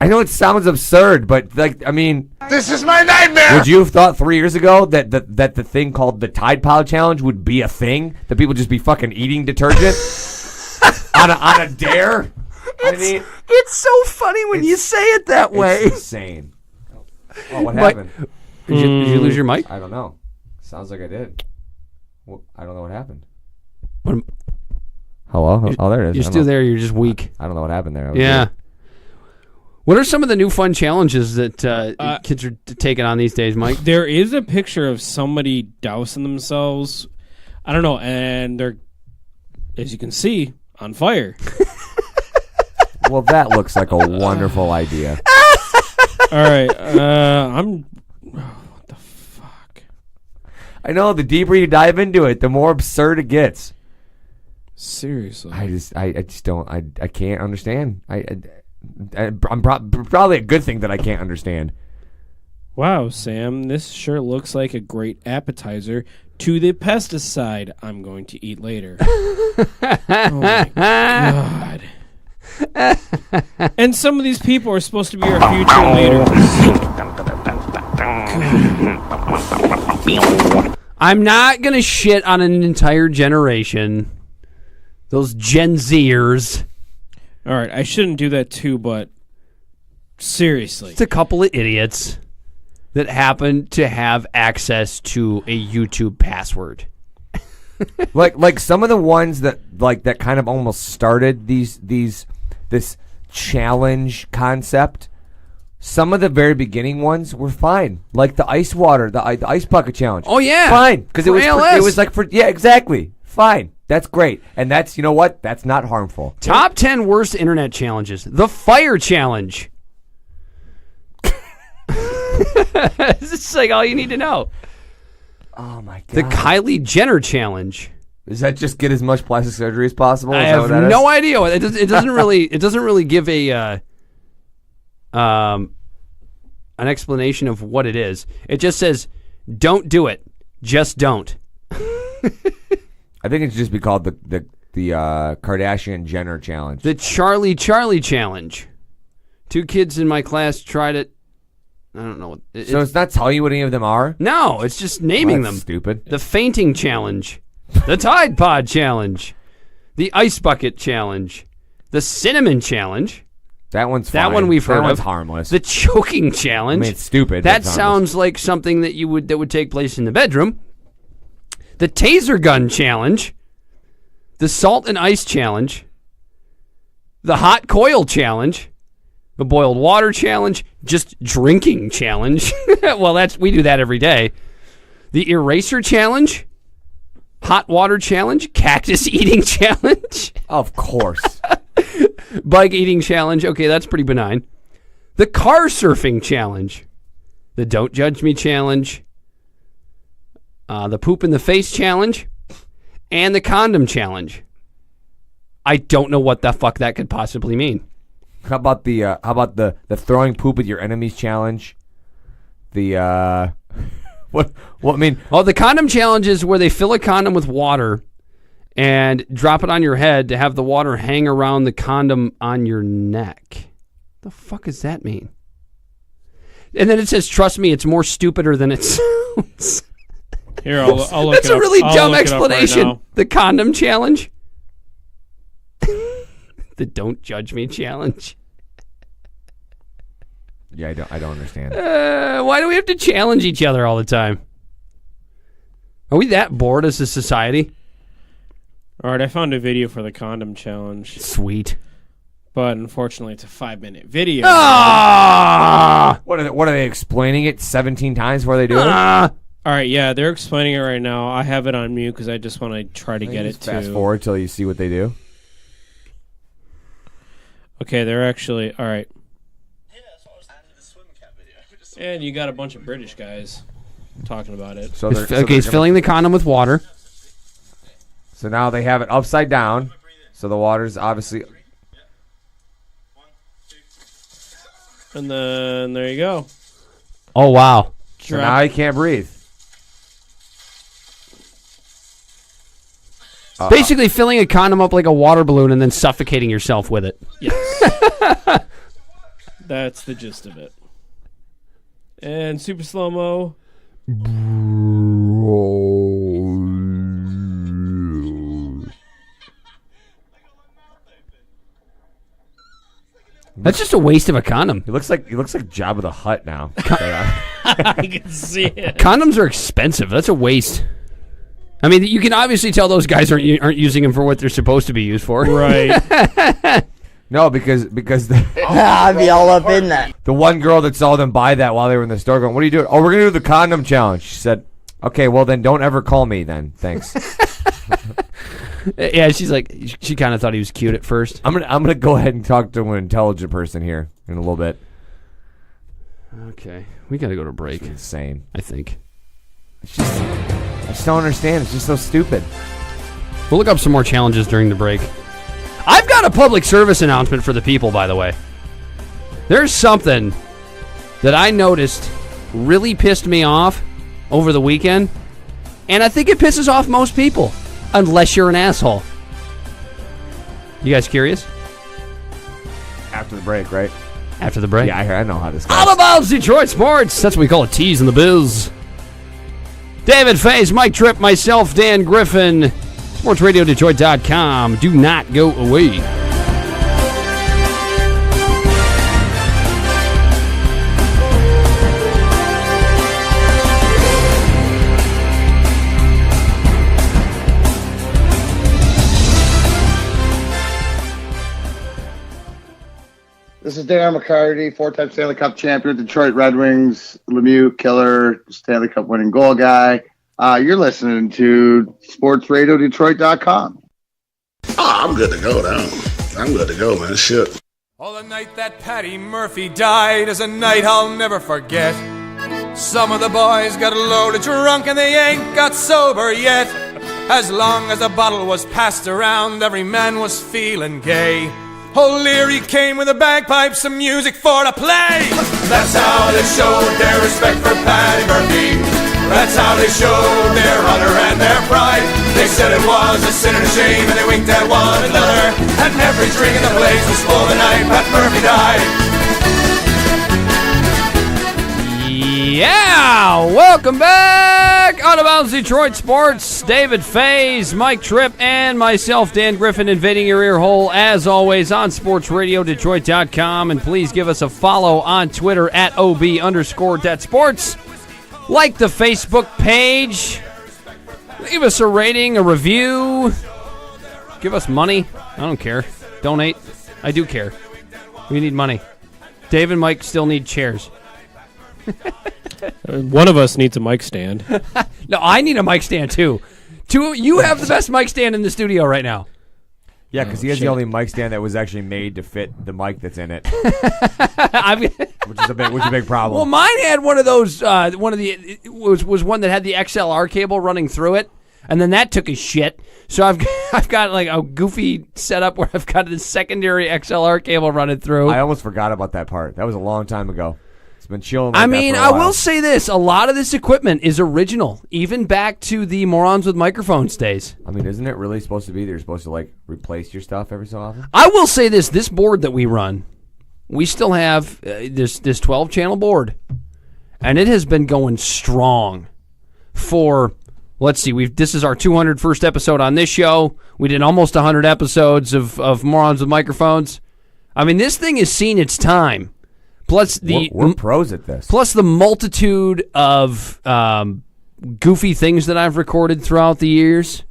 I know it sounds absurd, but like, I mean, This is my nightmare! Would you have thought 3 years ago that the thing called the Tide Pod Challenge would be a thing? That people just be fucking eating detergent on a dare? It's so funny when you say it that way. It's insane. Oh, what happened? Did you lose your mic? I don't know. Sounds like I did. Well, I don't know what happened. Hello? Oh, there it is. You're still there. You're just weak. I don't know what happened there. Yeah. What are some of the new fun challenges that kids are taking on these days, Mike? There is a picture of somebody dousing themselves. I don't know, and they're, as you can see, on fire. Well, that looks like a wonderful idea. All right, what the fuck? I know, the deeper you dive into it, the more absurd it gets. Seriously. I just don't, I can't understand. I'm probably a good thing that I can't understand. Wow, Sam, this sure looks like a great appetizer to the pesticide I'm going to eat later. Oh my God. And some of these people are supposed to be our future leaders. I'm not going to shit on an entire generation. Those Gen Zers. All right, I shouldn't do that too, but seriously. It's a couple of idiots that happen to have access to a YouTube password. like some of the ones that kind of almost started this challenge concept. Some of the very beginning ones were fine, like the ice water, the ice bucket challenge. Oh yeah, fine, because it was like exactly fine. That's great, and that's, you know what? That's not harmful. Top 10 worst internet challenges. The fire challenge. This is like all you need to know. Oh my God. The Kylie Jenner challenge. Does that just get as much plastic surgery as possible? I have no idea. It doesn't really give an explanation of what it is. It just says, "Don't do it. Just don't." I think it should just be called the Kardashian Jenner challenge. The Charlie challenge. 2 kids in my class tried it. I don't know. So it's not telling you what any of them are? No, it's just naming them. Stupid. The fainting challenge. The Tide Pod challenge. The ice bucket challenge. The cinnamon challenge. That one's fine. That one we've heard of. That one's harmless. The choking challenge. I mean, it's stupid. That sounds like something that would take place in the bedroom. The taser gun challenge. The salt and ice challenge. The hot coil challenge. The boiled water challenge. Just drinking challenge. Well, we do that every day. The eraser challenge. Hot water challenge. Cactus eating challenge. Of course. Bug eating challenge. Okay, that's pretty benign. The car surfing challenge. The don't judge me challenge. The poop in the face challenge. And the condom challenge. I don't know what the fuck that could possibly mean. How about the throwing poop at your enemies challenge? The what I mean? Oh, the condom challenge is where they fill a condom with water and drop it on your head to have the water hang around the condom on your neck. The fuck does that mean? And then it says, "Trust me, it's more stupider than it sounds." Here, I'll look That's it up. a really I'll dumb look it up right explanation. now. The condom challenge. The don't judge me challenge. Yeah, I don't understand. Why do we have to challenge each other all the time? Are we that bored as a society? All right, I found a video for the condom challenge. Sweet. But unfortunately, it's a 5-minute video. Ah! What are they explaining it 17 times before they do it? All right, yeah, they're explaining it right now. I have it on mute because I just want to try to get it to... Fast forward till you see what they do. Okay, they're actually... All right. And you got a bunch of British guys talking about it. So he's filling the condom with water. So now they have it upside down. So the water's obviously... And then there you go. Oh, wow. So now he can't breathe. Basically filling a condom up like a water balloon and then suffocating yourself with it. Yes. That's the gist of it. And super slow-mo. That's just a waste of a condom. He looks like Jabba the Hutt now. I can see it. Condoms are expensive. That's a waste. I mean, you can obviously tell those guys aren't using them for what they're supposed to be used for. Right. No, because I'd be all up in that. The one girl that saw them buy that while they were in the store going, "What are you doing?" "Oh, we're going to do the condom challenge." She said, "Okay, well then don't ever call me then. Thanks." Yeah, she's like, she kind of thought he was cute at first. I'm gonna go ahead and talk to an intelligent person here in a little bit. Okay, we got to go to break. It's insane. I think. I just don't understand. It's just so stupid. We'll look up some more challenges during the break. I've got a public service announcement for the people, by the way. There's something that I noticed really pissed me off over the weekend, and I think it pisses off most people, unless you're an asshole. You guys curious? After the break, right? After the break? Yeah, I know how this goes. All about Detroit sports. That's what we call a tease in the biz. David Faze, Mike Tripp, myself, Dan Griffin. SportsRadioDetroit.com. Do not go away. This is Darren McCarty, 4-time Stanley Cup champion, Detroit Red Wings, Lemieux killer, Stanley Cup winning goal guy. You're listening to SportsRadioDetroit.com. I'm good to go now. I'm good to go, man. Shit. Oh, the night that Patty Murphy died is a night I'll never forget. Some of the boys got loaded drunk and they ain't got sober yet. As long as a bottle was passed around, every man was feeling gay. O'Leary came with the bagpipes, some music for to play. That's how they showed their respect for Patty Murphy. That's how they showed their honor and their pride. They said it was a sin and a shame, and they winked at one another. And every drink in the place was full the night Pat Murphy died. Yeah! Welcome back! Out of Bounds Detroit Sports. David Faze, Mike Tripp, and myself, Dan Griffin, invading your ear hole, as always, on SportsRadioDetroit.com. And please give us a follow on Twitter at OB_DetSports. Like the Facebook page. Leave us a rating, a review. Give us money. I don't care. Donate. I do care. We need money. Dave and Mike still need chairs. One of us needs a mic stand. No, I need a mic stand, too. You have the best mic stand in the studio right now. Yeah, because he has the only mic stand that was actually made to fit the mic that's in it. which is a big problem. Well, mine had one of those. It was one that had the XLR cable running through it, and then that took a shit. So I've got like a goofy setup where I've got this secondary XLR cable running through. I almost forgot about that part. That was a long time ago. It's been chilling. I mean, I will say this: a lot of this equipment is original, even back to the Morons with Microphones days. I mean, isn't it really supposed to be? They're supposed to like replace your stuff every so often. I will say this: this board that we run, we still have this 12-channel board, and it has been going strong for. Let's see, this is our 201st episode on this show. We did almost 100 episodes of Morons with Microphones. I mean, this thing has seen its time. Plus we're pros at this. Plus the multitude of goofy things that I've recorded throughout the years.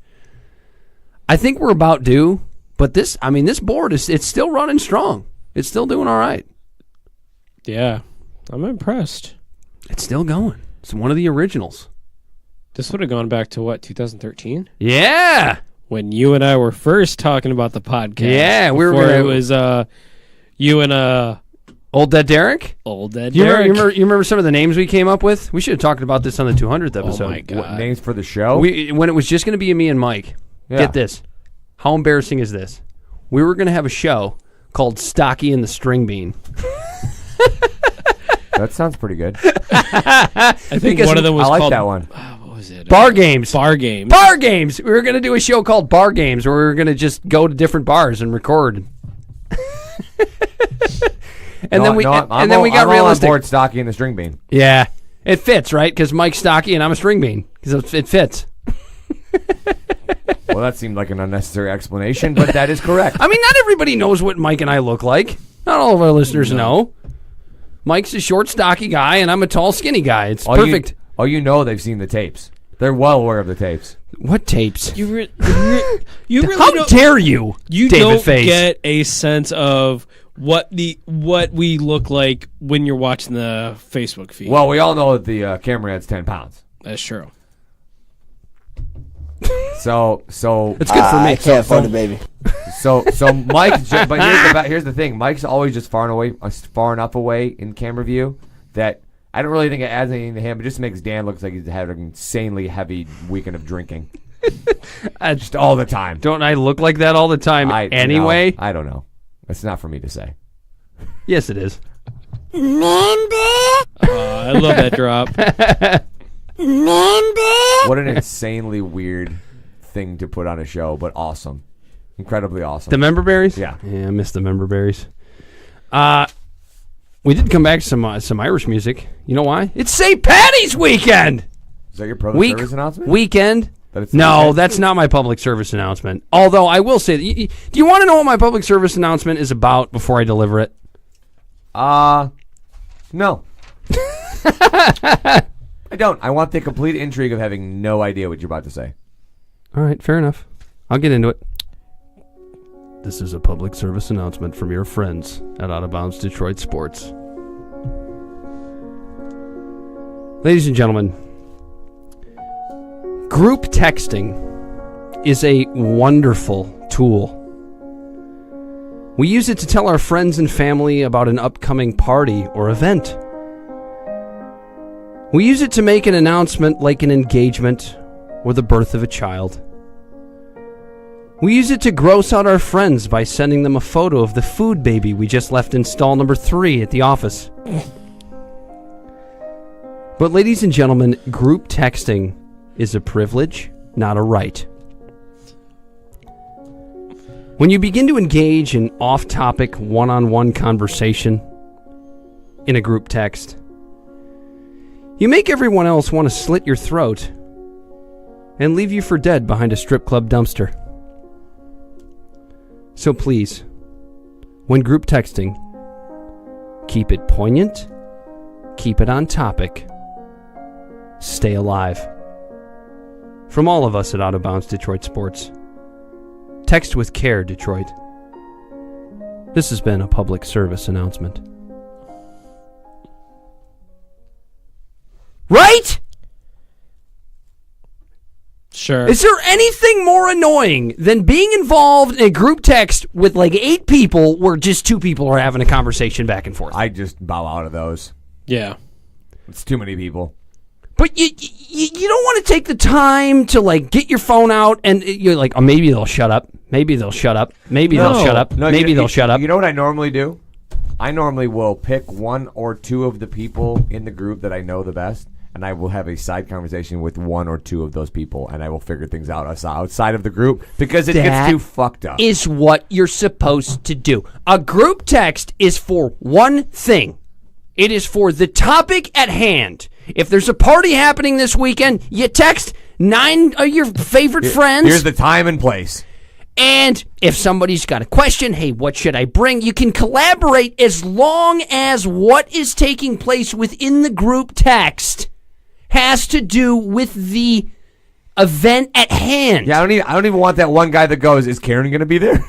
I think we're about due. But this board it's still running strong. It's still doing all right. Yeah, I'm impressed. It's still going. It's one of the originals. This would have gone back to what, 2013? Yeah, when you and I were first talking about the podcast. Yeah, we were. It was you and Old Dead Derek. Old Dead Derek. You remember some of the names we came up with? We should have talked about this on the 200th episode. Oh my God. What, names for the show? When it was just going to be me and Mike. Yeah. Get this. How embarrassing is this? We were going to have a show called Stocky and the String Bean. That sounds pretty good. I think one of them was I like called, that one. What was it? Bar Games. Bar Games. Bar Games. We were going to do a show called Bar Games where we were going to just go to different bars and record. And then we got realistic. I'm all on board Stocky and the String Bean. Yeah. It fits, right? Because Mike's stocky and I'm a string bean. Because it fits. Well, that seemed like an unnecessary explanation, but that is correct. I mean, not everybody knows what Mike and I look like. Not all of our listeners know. Mike's a short, stocky guy, and I'm a tall, skinny guy. It's perfect. You know they've seen the tapes. They're well aware of the tapes. What tapes? You really How dare you, You David don't Face. get a sense of what we look like when you're watching the Facebook feed. Well, we all know that the camera ad's 10 pounds. That's true. So it's good for me. I can't afford it, baby. So Mike, but here's the thing. Mike's always just far enough away in camera view that I don't really think it adds anything to him. It just makes Dan look like he's had an insanely heavy weekend of drinking. Just all the time. Don't I look like that all the time anyway? No, I don't know. It's not for me to say. Yes, it is. I love that drop. What an insanely weird thing to put on a show, but awesome. Incredibly awesome. The member berries? Yeah. Yeah, I miss the member berries. We did come back to some Irish music. You know why? It's St. Patty's weekend! Is that your public service announcement? Weekend? No, that's not my public service announcement. Although I will say, do you want to know what my public service announcement is about before I deliver it? No. I don't. I want the complete intrigue of having no idea what you're about to say. All right, fair enough. I'll get into it. This is a public service announcement from your friends at Out of Bounds Detroit Sports. Ladies and gentlemen, group texting is a wonderful tool. We use it to tell our friends and family about an upcoming party or event. We use it to make an announcement like an engagement or the birth of a child. We use it to gross out our friends by sending them a photo of the food baby we just left in stall number 3 at the office. But ladies and gentlemen, group texting is a privilege, not a right. When you begin to engage in off-topic, one-on-one conversation in a group text, you make everyone else want to slit your throat and leave you for dead behind a strip club dumpster. So please, when group texting, keep it poignant, keep it on topic, stay alive. From all of us at Out of Bounds Detroit Sports, text with care, Detroit. This has been a public service announcement. Right? Sure. Is there anything more annoying than being involved in a group text with like 8 people where just 2 people are having a conversation back and forth? I just bow out of those. Yeah. It's too many people. But you don't want to take the time to like get your phone out and you're like, oh, maybe they'll shut up. Maybe they'll shut up. Maybe they'll shut up. Maybe they'll shut up. You know what I normally do? I normally will pick 1 or 2 of the people in the group that I know the best, and I will have a side conversation with 1 or 2 of those people, and I will figure things out outside of the group because it gets too fucked up. Is what you're supposed to do. A group text is for one thing. It is for the topic at hand. If there's a party happening this weekend, you text 9 of your favorite friends. Here's the time and place. And if somebody's got a question, hey, what should I bring? You can collaborate as long as what is taking place within the group text has to do with the event at hand. Yeah, I don't even want that one guy that goes, is Karen going to be there?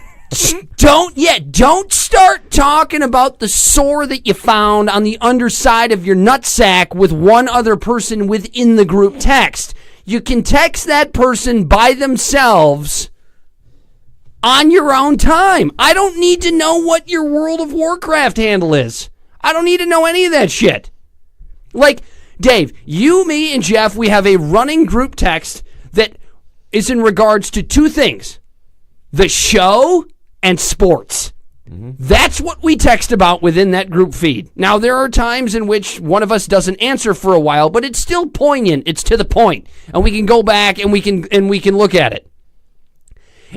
Don't start talking about the sore that you found on the underside of your nutsack with one other person within the group text. You can text that person by themselves on your own time. I don't need to know what your World of Warcraft handle is. I don't need to know any of that shit. Like, Dave, you, me, and Jeff, we have a running group text that is in regards to two things. The show and sports. That's what we text about within that group feed. Now, there are times in which one of us doesn't answer for a while, but it's still poignant. It's to the point. And we can go back and we can look at it.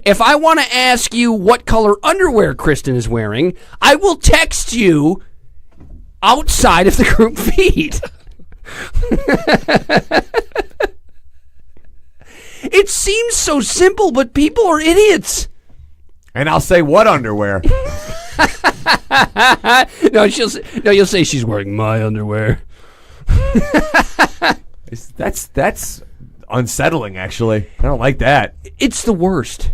If I want to ask you what color underwear Kristen is wearing, I will text you outside of the group feed. It seems so simple, but people are idiots. And I'll say, what underwear? You'll say she's wearing my underwear. That's unsettling, actually. I don't like that. It's the worst.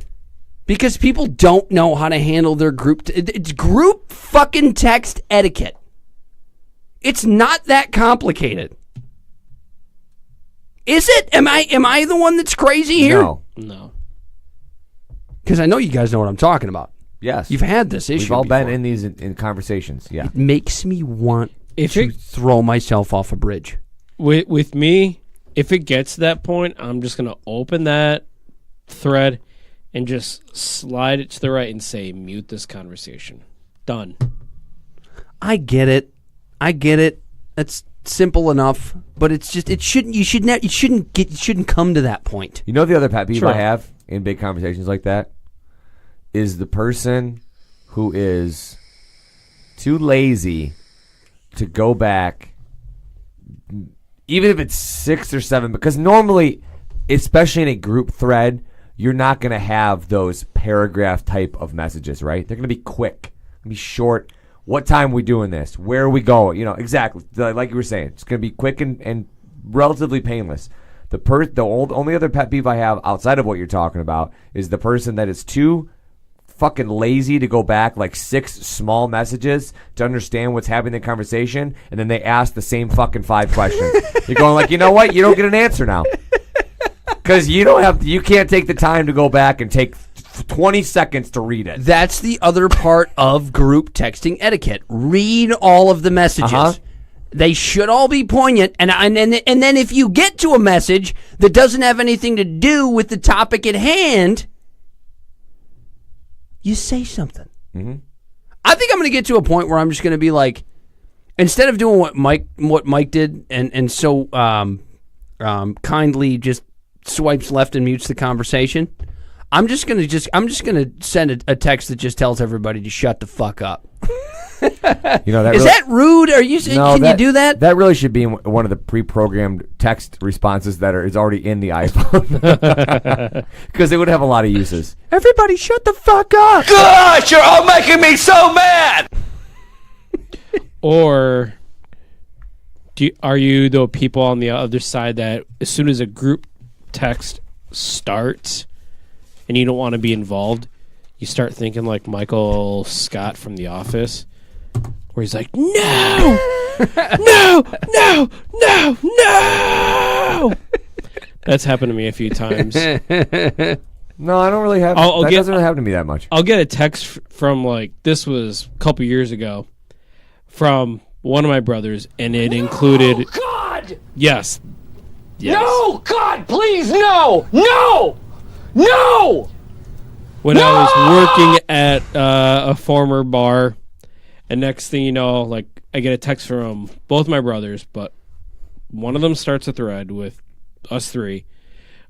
Because people don't know how to handle their group. It's group fucking text etiquette. It's not that complicated. Is it? Am I the one that's crazy here? No. Because I know you guys know what I'm talking about. Yes. You've had this issue We've all before. been in these in conversations, yeah. It makes me want to throw myself off a bridge. With me, if it gets to that point, I'm just going to open that thread and just slide it to the right and say, mute this conversation. Done. I get it. It's simple enough, but it's just it shouldn't come to that point. You know the other pet peeve I have in big conversations like that is the person who is too lazy to go back, even if it's 6 or 7, because normally, especially in a group thread, you're not going to have those paragraph type of messages, right? They're going to be quick, be short. What time are we doing this? Where are we going? You know, exactly. Like you were saying, it's going to be quick and relatively painless. The only other pet peeve I have outside of what you're talking about is the person that is too fucking lazy to go back like 6 small messages to understand what's happening in the conversation, and then they ask the same fucking 5 questions. You're going like, you know what? You don't get an answer now. Because you can't take the time to go back and take 20 seconds to read it. That's the other part of group texting etiquette. Read all of the messages. They should all be poignant. And then if you get to a message that doesn't have anything to do with the topic at hand, you say something. Mm-hmm. I think I'm going to get to a point where I'm just going to be like, instead of doing what Mike did and so kindly just swipes left and mutes the conversation, I'm just gonna send a text that just tells everybody to shut the fuck up. Is that rude? Are you? Can you do that? That really should be one of the pre-programmed text responses that is already in the iPhone, because they would have a lot of uses. Everybody, shut the fuck up! Gosh, you're all making me so mad. Or are you the people on the other side that as soon as a group text starts and you don't want to be involved, you start thinking like Michael Scott from The Office, where he's like, no, no, no, no, no. That's happened to me a few times. No, I don't really have. That doesn't really happen to me that much. I'll get a text from this was a couple years ago from one of my brothers, and it included. God! Yes. No, God, please, no! No! No! When I was working at a former bar, and next thing you know, I get a text from both my brothers, but one of them starts a thread with us 3,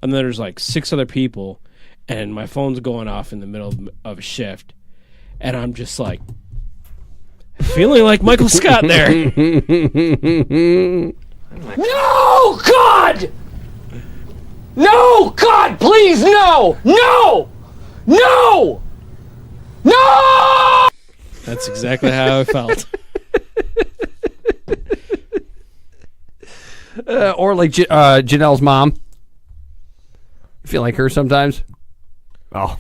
and then there's 6 other people, and my phone's going off in the middle of a shift, and I'm just feeling like Michael Scott there. No, God! No, God, please, no! No! No! No! That's exactly how I felt. Or like Janelle's mom. You feel like her sometimes? Oh.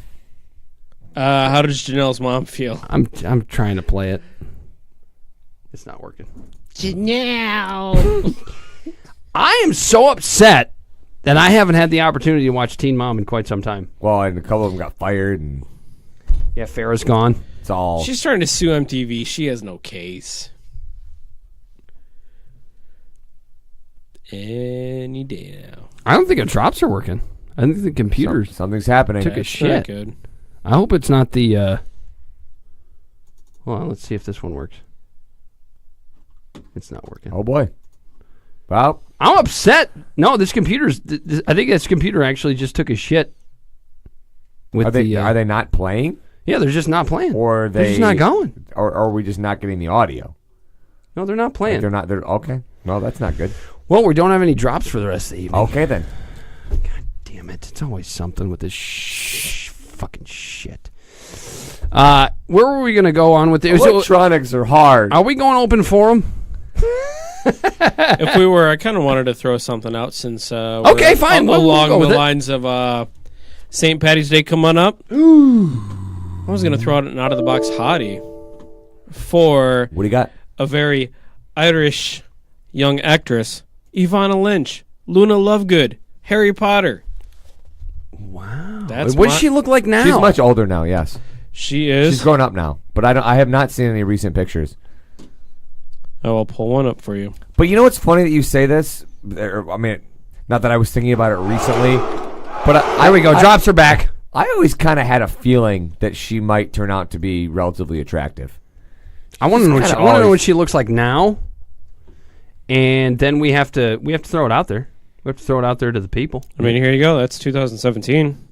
How does Janelle's mom feel? I'm trying to play it. It's not working. Janelle. I am so upset that I haven't had the opportunity to watch Teen Mom in quite some time. Well, and a couple of them got fired, and yeah, Farrah's gone. It's all. She's trying to sue MTV. She has no case. Any day now. I don't think the drops are working. I think the computer something's happening. Took a That's shit. not good. I hope it's not the. Hold on, let's see if this one works. It's not working. Oh boy. Well, I'm upset. No, this computer's. I think this computer actually just took a shit. With are they not playing? Yeah, they're just not playing. Or they're just not going. Or are we just not getting the audio? No, they're not playing. They're not. They're okay. No, that's not good. Well, we don't have any drops for the rest of the evening. Okay then. God damn it! It's always something with this fucking shit. Where were we going to go on with this? Electronics are hard. Are we going open forum? If we were, I kind of wanted to throw something out since okay, fine. Along we'll the lines of St. Patty's Day coming up. I was going to throw out an out of the box hottie for what do you got? A very Irish young actress, Ivana Lynch, Luna Lovegood, Harry Potter. Wow. What does she look like now? She's much older now. Yes, she is. She's grown up now, but I have not seen any recent pictures. I will pull one up for you. But you know what's funny that you say this? I mean, not that I was thinking about it recently, but there we go. Drops are back. I always kind of had a feeling that she might turn out to be relatively attractive. I want to know what she looks like now, and then we have to throw it out there. We have to throw it out there to the people. I mean, here you go. That's 2017.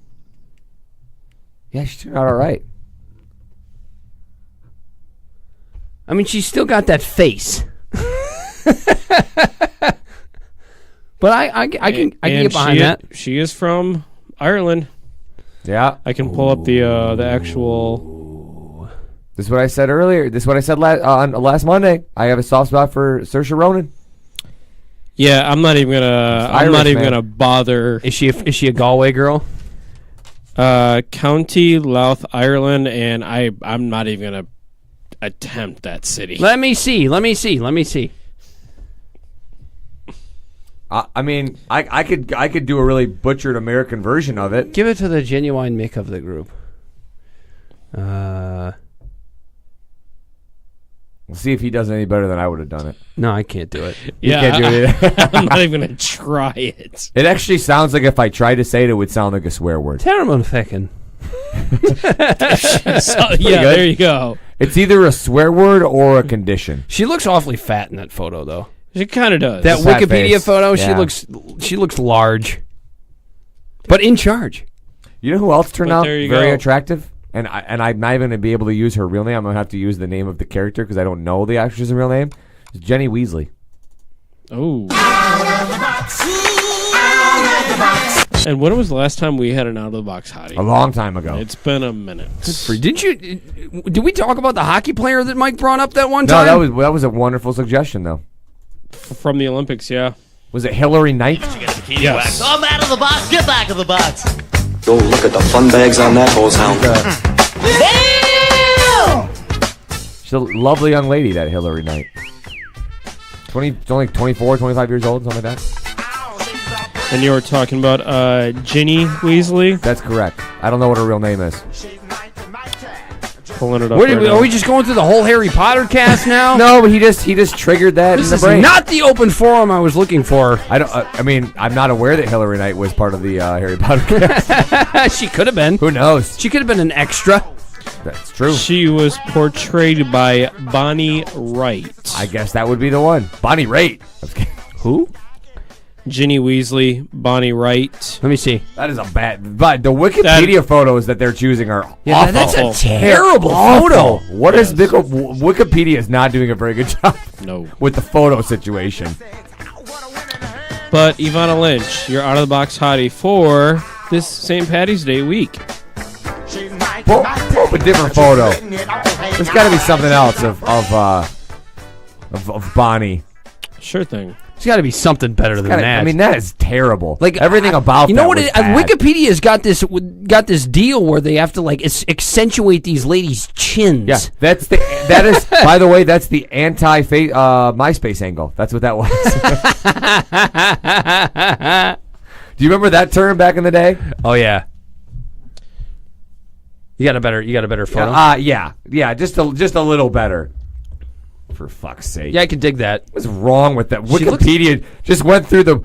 Yeah, she turned out all right. I mean, she's still got that face. But I can get behind that. She is from Ireland. Yeah. I can pull up the actual. This is what I said earlier. This is what I said on last Monday. I have a soft spot for Saoirse Ronan. Yeah, I'm not even gonna bother. Is she a Galway girl? County Louth, Ireland, and I'm not even gonna attempt that city. Let me see. I mean, I could do a really butchered American version of it. Give it to the genuine Mick of the group. We'll see if he does any better than I would have done it. No, I can't do it. Yeah, can't do it. I'm not even gonna try it. It actually sounds like if I tried to say it, it would sound like a swear word. Terrible feckin'. Yeah, there you go. It's either a swear word or a condition. She looks awfully fat in that photo, though. She kind of does. That Wikipedia photo, yeah. she looks large, but in charge. You know who else turned out very go. attractive? And I'm not even going to be able to use her real name. I'm going to have to use the name of the character because I don't know the actress's real name. It's Jenny Weasley. Oh. And when was the last time we had an out-of-the-box hottie? A long time ago. It's been a minute. Did we talk about the hockey player that Mike brought up that one time? No, that was a wonderful suggestion, though. From the Olympics, yeah. Was it Hillary Knight? Yes. I'm out of the box. Get back in the box. Go look at the fun bags on that hose hound. She's a lovely young lady, that Hillary Knight. Only 24, 25 years old, something like that. And you were talking about Ginny Weasley? That's correct. I don't know what her real name is. Pulling it up. Are we just going through the whole Harry Potter cast now? No, but he just triggered that. This in the is brain. not the open forum I was looking for. I mean, I'm not aware that Hillary Knight was part of the Harry Potter cast. She could have been. Who knows? She could have been an extra. That's true. She was portrayed by Bonnie Wright. I guess that would be the one. Bonnie Wright. Who? Ginny Weasley, Bonnie Wright. Let me see. That is a bad. But the Wikipedia photos that they're choosing are awful. That's a terrible photo. What is Wikipedia is not doing a very good job. No. With the photo situation. But Ivana Lynch, you're out of the box hottie for this St. Patty's Day week. Pull up a different photo. There's got to be something else of Bonnie. Sure thing. There's got to be something better than that. I mean, that is terrible. Like everything about you know that what? was bad. Wikipedia's got this deal where they have to like accentuate these ladies' chins. Yeah, that is. By the way, that's the MySpace angle. That's what that was. Do you remember that term back in the day? Oh yeah. You got a better photo. Yeah, just a little better. For fuck's sake! Yeah, I can dig that. What's wrong with that? Wikipedia just went through the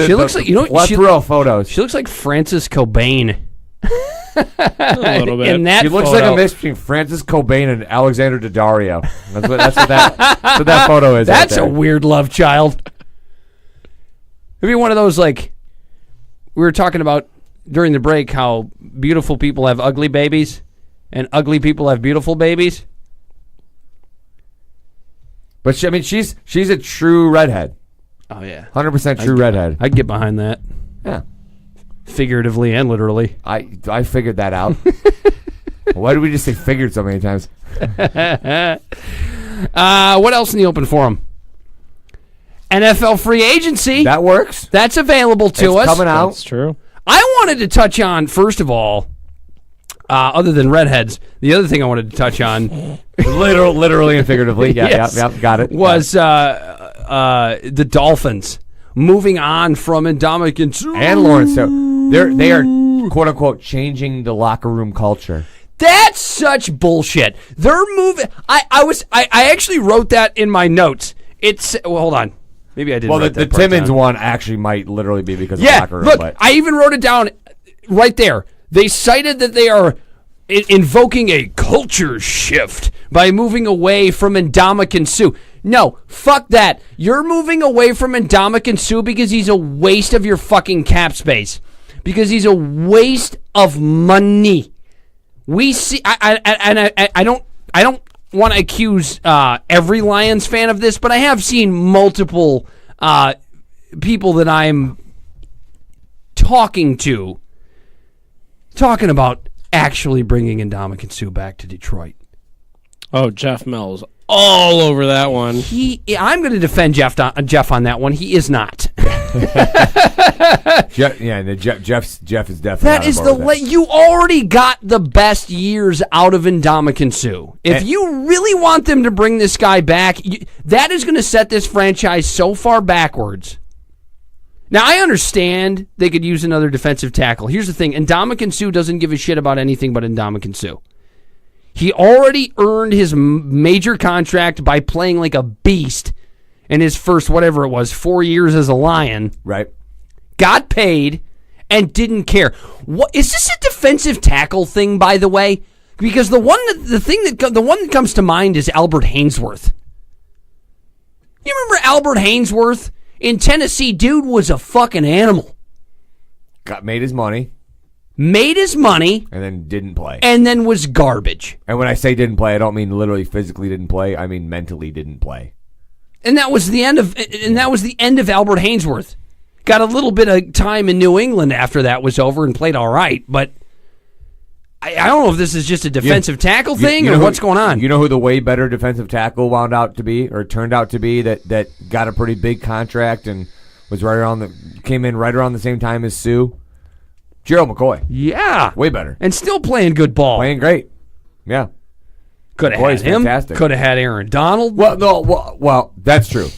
she looks like plethora of photos. She looks like Frances Cobain. A little bit. In that she looks photo. like a mix between Frances Cobain and Alexander Daddario. That's what that photo is. That's a weird love child. Maybe one of those like we were talking about during the break how beautiful people have ugly babies and ugly people have beautiful babies. But she's a true redhead. Oh yeah, 100% true redhead. I'd get behind that. Yeah, figuratively and literally. I figured that out. Why did we just say figured so many times? What else in the open forum? NFL free agency. That works. That's available to us. Coming out. That's true. I wanted to touch on first of all. Other than redheads, the other thing I wanted to touch on, literally and figuratively, yeah, got it. Was the Dolphins moving on from Ndamukong Suh and Lawrence. So they are quote unquote changing the locker room culture. That's such bullshit. They're moving. I actually wrote that in my notes. Hold on. Maybe I didn't. Well, write the that part Timmons down. one actually might literally be because of the locker room. Look, but I even wrote it down right there. They cited that they are invoking a culture shift by moving away from Ndamukong Suh. No, fuck that. You're moving away from Ndamukong Suh because he's a waste of your fucking cap space. Because he's a waste of money. We see, I don't want to accuse every Lions fan of this, but I have seen multiple people that I'm talking about actually bringing Ndamukong Suh back to Detroit. Oh, Jeff Mills. All over that one. I'm going to defend Jeff on that one. He is not. Jeff is definitely. That is you already got the best years out of Ndamukong Suh. If you really want them to bring this guy back, that is going to set this franchise so far backwards. Now, I understand they could use another defensive tackle. Here's the thing. Ndamukong Suh doesn't give a shit about anything but Ndamukong Suh. He already earned his major contract by playing like a beast in his first, 4 years as a Lion. Right. Got paid and didn't care. What is this a defensive tackle thing, by the way? Because the one that comes to mind is Albert Hainsworth. You remember Albert Hainsworth? In Tennessee, dude was a fucking animal. Made his money. And then didn't play. And then was garbage. And when I say didn't play, I don't mean literally physically didn't play. I mean mentally didn't play. And that was the end of Albert Hainsworth. Got a little bit of time in New England after that was over and played all right, but I don't know if this is just a defensive tackle thing or what's going on. You know who the way better defensive tackle turned out to be that got a pretty big contract and was came in right around the same time as Suh? Gerald McCoy. Yeah. Way better. And still playing good ball. Playing great. Yeah. Could have had him. Could have had Aaron Donald. Well, that's true.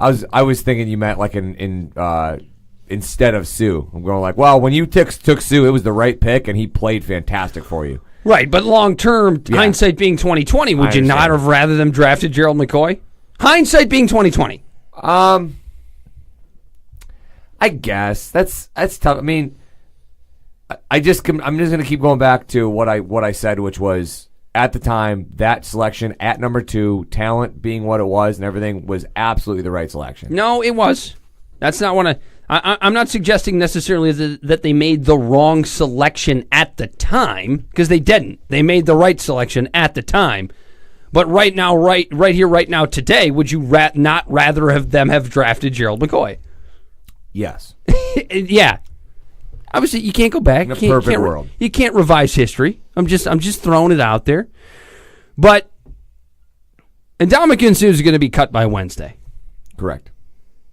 I was thinking you meant like instead of Suh. I'm going like, well, when you took Suh, it was the right pick, and he played fantastic for you. Right, but long term, hindsight being 2020, would you not have rather them drafted Gerald McCoy? Hindsight being 2020. I guess that's tough. I mean, I'm just going to keep going back to what I said, which was at the time that selection at number 2, talent being what it was and everything was absolutely the right selection. No, it was. That's not what I'm not suggesting necessarily that they made the wrong selection at the time, because they didn't. They made the right selection at the time. But right now, right here, right now, today, would you not rather have drafted Gerald McCoy? Yes. Yeah. Obviously, you can't go back. In a perfect world. You can't revise history. I'm just throwing it out there. But Ndamukong Suh is going to be cut by Wednesday. Correct.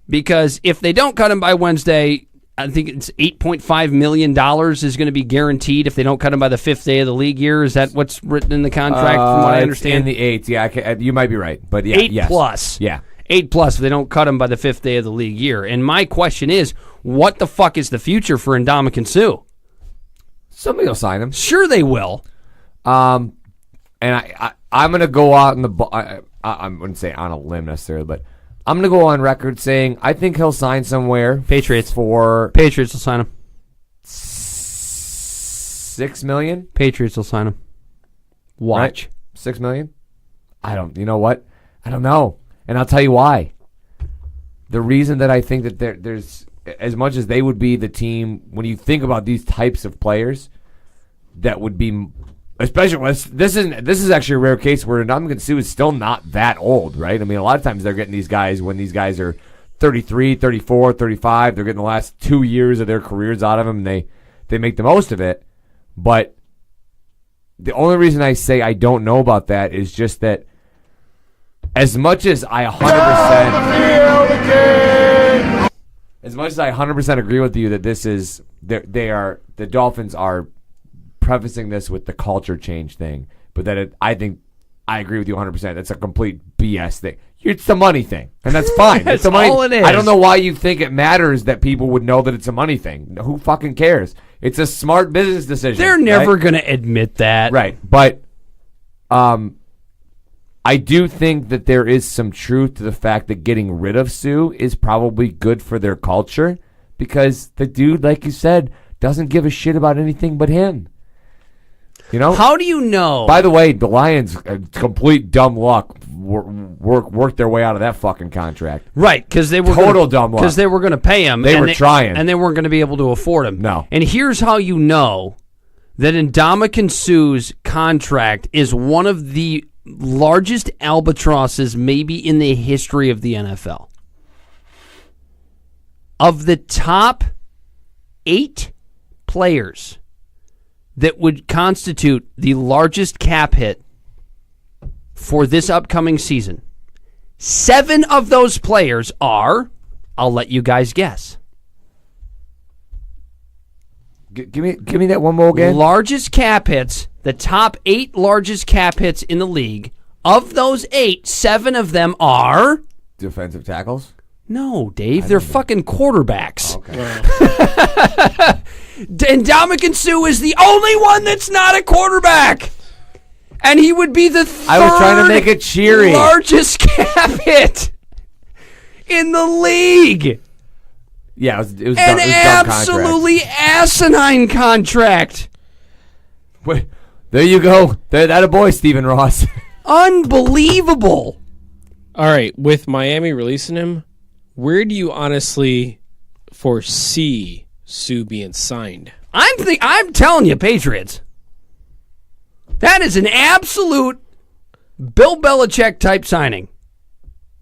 Because if they don't cut him by Wednesday, I think it's $8.5 million is going to be guaranteed if they don't cut him by the 5th day of the league year. Is that what's written in the contract from what I understand? In the 8th, yeah. You might be right. But yeah, 8 yes. plus. Yeah. 8 plus if they don't cut him by the 5th day of the league year. And my question is, what the fuck is the future for Ndamukong Suh? Somebody will sign him. Sure they will. And I'm going to go out in I wouldn't say on a limb necessarily, but I'm going to go on record saying I think he'll sign somewhere. Patriots will sign him. $6 million? Patriots will sign him. Watch. Right? $6 million? You know what? I don't know. And I'll tell you why. The reason that I think that there's, as much as they would be the team, when you think about these types of players, that would be, especially when this is actually a rare case where Ndamukong Suh is still not that old, right? I mean, a lot of times they're getting these guys when these guys are 33, 34, 35. They're getting the last 2 years of their careers out of them, and they make the most of it. But the only reason I say I don't know about that is just that as much as I 100% agree with you that this is the Dolphins are prefacing this with the culture change thing, but that I think I agree with you 100%. That's a complete BS thing. It's the money thing, and that's fine. That's all it is. I don't know why you think it matters that people would know that it's a money thing. Who fucking cares? It's a smart business decision. They're never going to admit that. Right. But I do think that there is some truth to the fact that getting rid of Sue is probably good for their culture because the dude, like you said, doesn't give a shit about anything but him. You know? How do you know? By the way, the Lions, complete dumb luck, worked their way out of that fucking contract. Right, because they were dumb luck. Because they were going to pay him. They were trying. And they weren't going to be able to afford him. No. And here's how you know that Ndamukong Suh's contract is one of the largest albatrosses maybe in the history of the NFL. Of the top 8 players that would constitute the largest cap hit for this upcoming season, 7 of those players are, I'll let you guys guess. Give me that one more again. Largest cap hits, the top 8 largest cap hits in the league. Of those 8, 7 of them are defensive tackles. No, Dave, they're fucking quarterbacks. Okay. Ndamukong Suh is the only one that's not a quarterback. And he would be the third I was trying to make it cheery. Largest cap hit in the league. Yeah, it was an absolutely asinine contract. Wait, there you go. That a boy, Stephen Ross. Unbelievable. All right, with Miami releasing him, where do you honestly foresee Sue being signed? I'm telling you, Patriots. That is an absolute Bill Belichick type signing.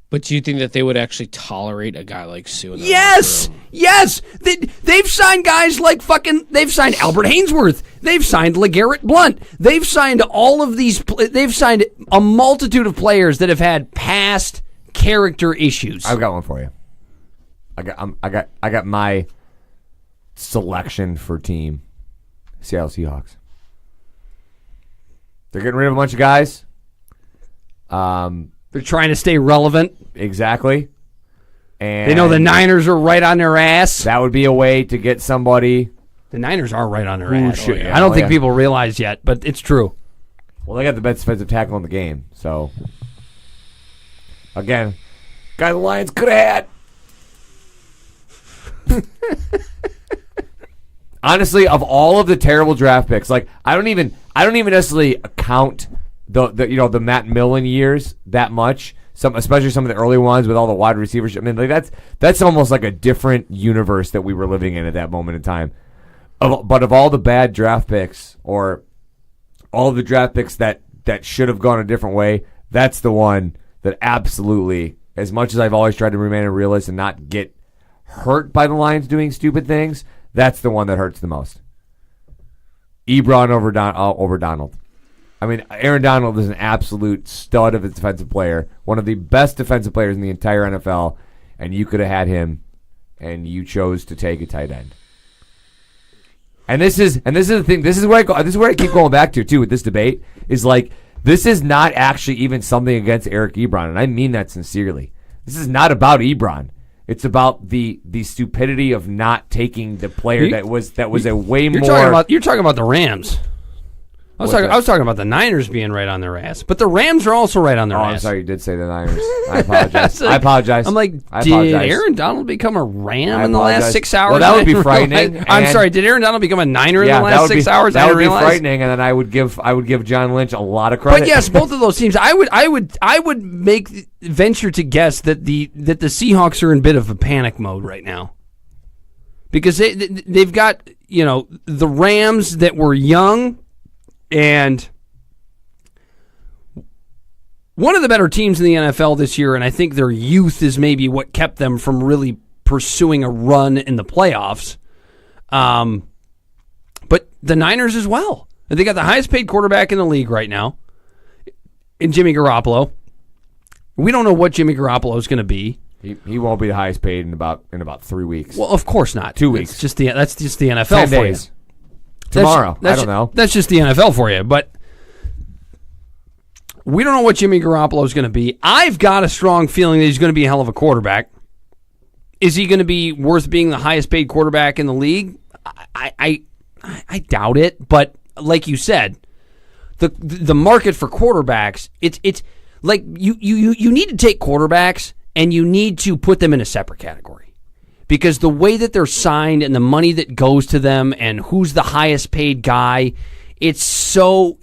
But do you think that they would actually tolerate a guy like Sue? Yes. They've signed guys like they've signed Albert Hainsworth. They've signed LeGarrette Blount. They've signed all of these. They've signed a multitude of players that have had past character issues. I've got one for you. I got my selection for team. Seattle Seahawks. They're getting rid of a bunch of guys. They're trying to stay relevant. Exactly. And they know the Niners are right on their ass. That would be a way to get somebody. The Niners are right on their ass. Shit, yeah. I don't think people realize yet, but it's true. Well, they got the best defensive tackle in the game. So, again, guy the Lions could have had. Honestly, of all of the terrible draft picks, like I don't even necessarily count the Matt Millen years that much. Especially some of the early ones with all the wide receivers. I mean, like that's almost like a different universe that we were living in at that moment in time. But of all the bad draft picks, or all of the draft picks that should have gone a different way, that's the one that absolutely, as much as I've always tried to remain a realist and not get hurt by the Lions doing stupid things, That's the one that hurts the most. Ebron over Donald. I mean, Aaron Donald is an absolute stud of a defensive player, one of the best defensive players in the entire NFL, and you could have had him, and you chose to take a tight end. And this is the thing. This is where I keep going back to too with this debate. Is like this is not actually even something against Eric Ebron, and I mean that sincerely. This is not about Ebron. It's about the stupidity of not taking the player that was a way more. You're talking about the Rams. I was talking about the Niners being right on their ass, but the Rams are also right on their ass. I'm sorry, you did say the Niners. I apologize. I apologize. I'm like, did Aaron Donald become a Ram in the last 6 hours? Well, that would be frightening. I'm sorry, did Aaron Donald become a Niner in the last 6 hours? That would be frightening, and then I would give John Lynch a lot of credit. But yes, both of those teams. I would venture to guess that the Seahawks are in a bit of a panic mode right now because they've got the Rams that were young. And one of the better teams in the NFL this year, and I think their youth is maybe what kept them from really pursuing a run in the playoffs. But the Niners as well. And they got the highest paid quarterback in the league right now in Jimmy Garoppolo. We don't know what Jimmy Garoppolo is going to be. He won't be the highest paid in about 3 weeks. Well, of course not. 2 weeks. That's just the NFL 10 for days. you. Tomorrow. I don't know. That's just the NFL for you. But we don't know what Jimmy Garoppolo is going to be. I've got a strong feeling that he's going to be a hell of a quarterback. Is he going to be worth being the highest paid quarterback in the league? I doubt it. But like you said, the market for quarterbacks, it's like you need to take quarterbacks and you need to put them in a separate category. Because the way that they're signed and the money that goes to them and who's the highest paid guy, it's so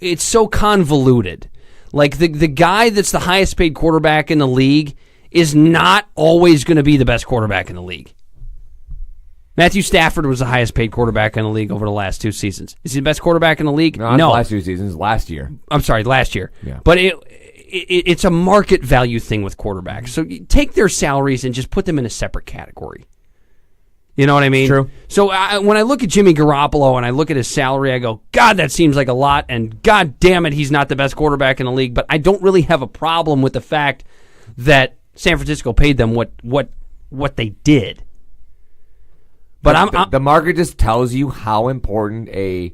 convoluted. Like the guy that's the highest paid quarterback in the league is not always going to be the best quarterback in the league. Matthew Stafford was the highest paid quarterback in the league over the last 2 seasons. Is he the best quarterback in the league? No. The last 2 seasons, last year. I'm sorry, last year. Yeah. But it's a market value thing with quarterbacks. So you take their salaries and just put them in a separate category. You know what I mean? True. So when I look at Jimmy Garoppolo and I look at his salary, I go, God, that seems like a lot, and God damn it, he's not the best quarterback in the league. But I don't really have a problem with the fact that San Francisco paid them what they did. But the market just tells you how important I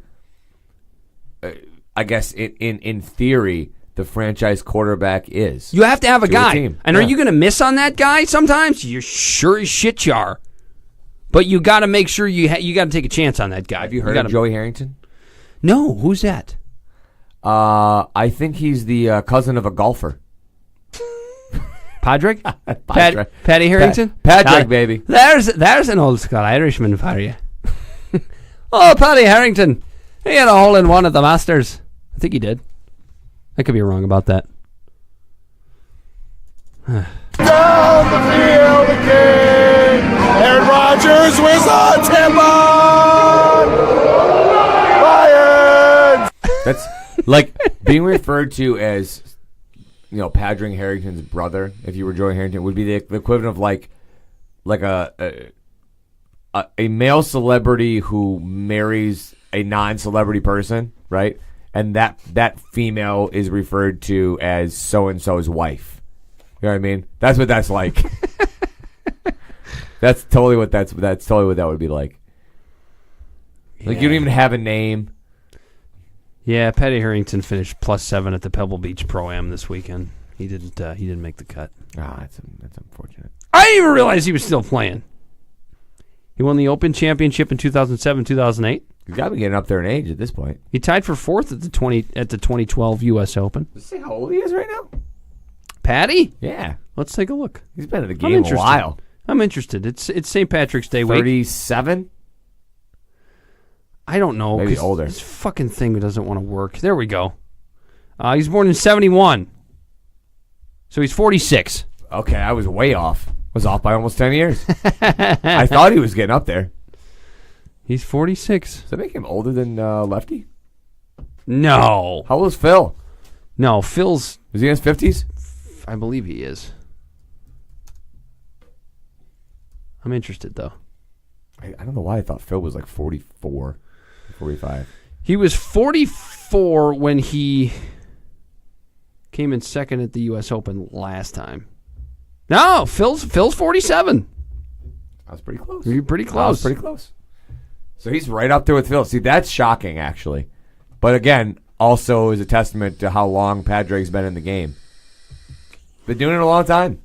guess in theory, the franchise quarterback is. You have to have a guy. Team. And are you going to miss on that guy sometimes? You're sure as shit you are. But you got to make sure you got to take a chance on that guy. Have you heard of Joey Harrington? No, who's that? I think he's the cousin of a golfer. Patrick? Patty Harrington? Patrick, baby. There's an old school Irishman for you. Oh, Patty Harrington. He had a hole-in-one at the Masters. I think he did. I could be wrong about that. Down the field again. Aaron Rodgers wins the Tampa Lions. That's like being referred to as, Patrick Harrington's brother. If you were Joey Harrington, would be the equivalent of like a male celebrity who marries a non-celebrity person, right? And that female is referred to as so and so's wife. You know what I mean? That's what that's like. That's totally what that would be like. Yeah. Like you don't even have a name. Yeah, Patty Harrington finished +7 at the Pebble Beach Pro-Am this weekend. He didn't make the cut. That's unfortunate. I didn't even realize he was still playing. He won the Open Championship in 2007, 2008. He's got to be getting up there in age at this point. He tied for 4th at the 2012 U.S. Open. Does it say how old he is right now? Patty? Yeah. Let's take a look. He's been in the game a while. I'm interested. It's St. Patrick's Day week. 37? I don't know. Maybe older. This fucking thing doesn't want to work. There we go. He's born in 71. So he's 46. Okay, I was way off. I was off by almost 10 years. I thought he was getting up there. He's 46. Does that make him older than Lefty? No. How old is Phil? No, Phil's... Is he in his 50s? I believe he is. I'm interested, though. I don't know why I thought Phil was like 44, 45. He was 44 when he came in second at the U.S. Open last time. No, Phil's 47. I was pretty close. You're pretty close. I was pretty close. So he's right up there with Phil. See, that's shocking, actually. But again, also is a testament to how long Padraig's been in the game. Been doing it a long time.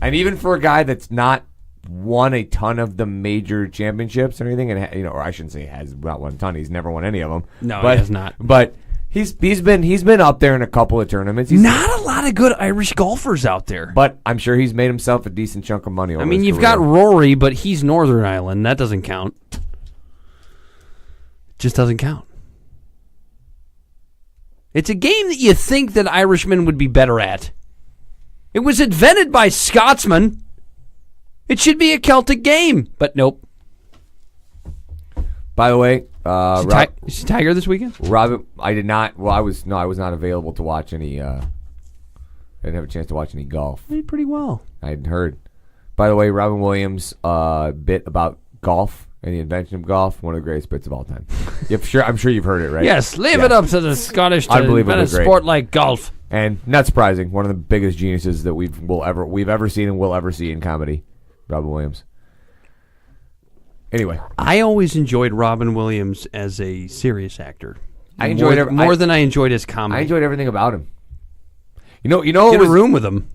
And even for a guy that's not won a ton of the major championships or anything, and or I shouldn't say has not won a ton. He's never won any of them. No, he has not. But he's been up there in a couple of tournaments. Not a lot of good Irish golfers out there. But I'm sure he's made himself a decent chunk of money. Over his you've career. got Rory, but he's Northern Ireland. That doesn't count. Just doesn't count. It's a game that you think that Irishmen would be better at. It was invented by Scotsmen. It should be a Celtic game, but nope. By the way, is Tiger this weekend? Robin, I did not. Well, I was not available to watch any. I didn't have a chance to watch any golf. Played pretty well. I hadn't heard. By the way, Robin Williams' bit about golf and the invention of golf, one of the greatest bits of all time. I'm sure you've heard it, right? Yes, leave it up to the Scottish to invent a sport like golf. And not surprising, one of the biggest geniuses that we've ever seen and will ever see in comedy, Robin Williams. Anyway, I always enjoyed Robin Williams as a serious actor. I enjoyed more than I enjoyed his comedy. I enjoyed everything about him. Get a room with him.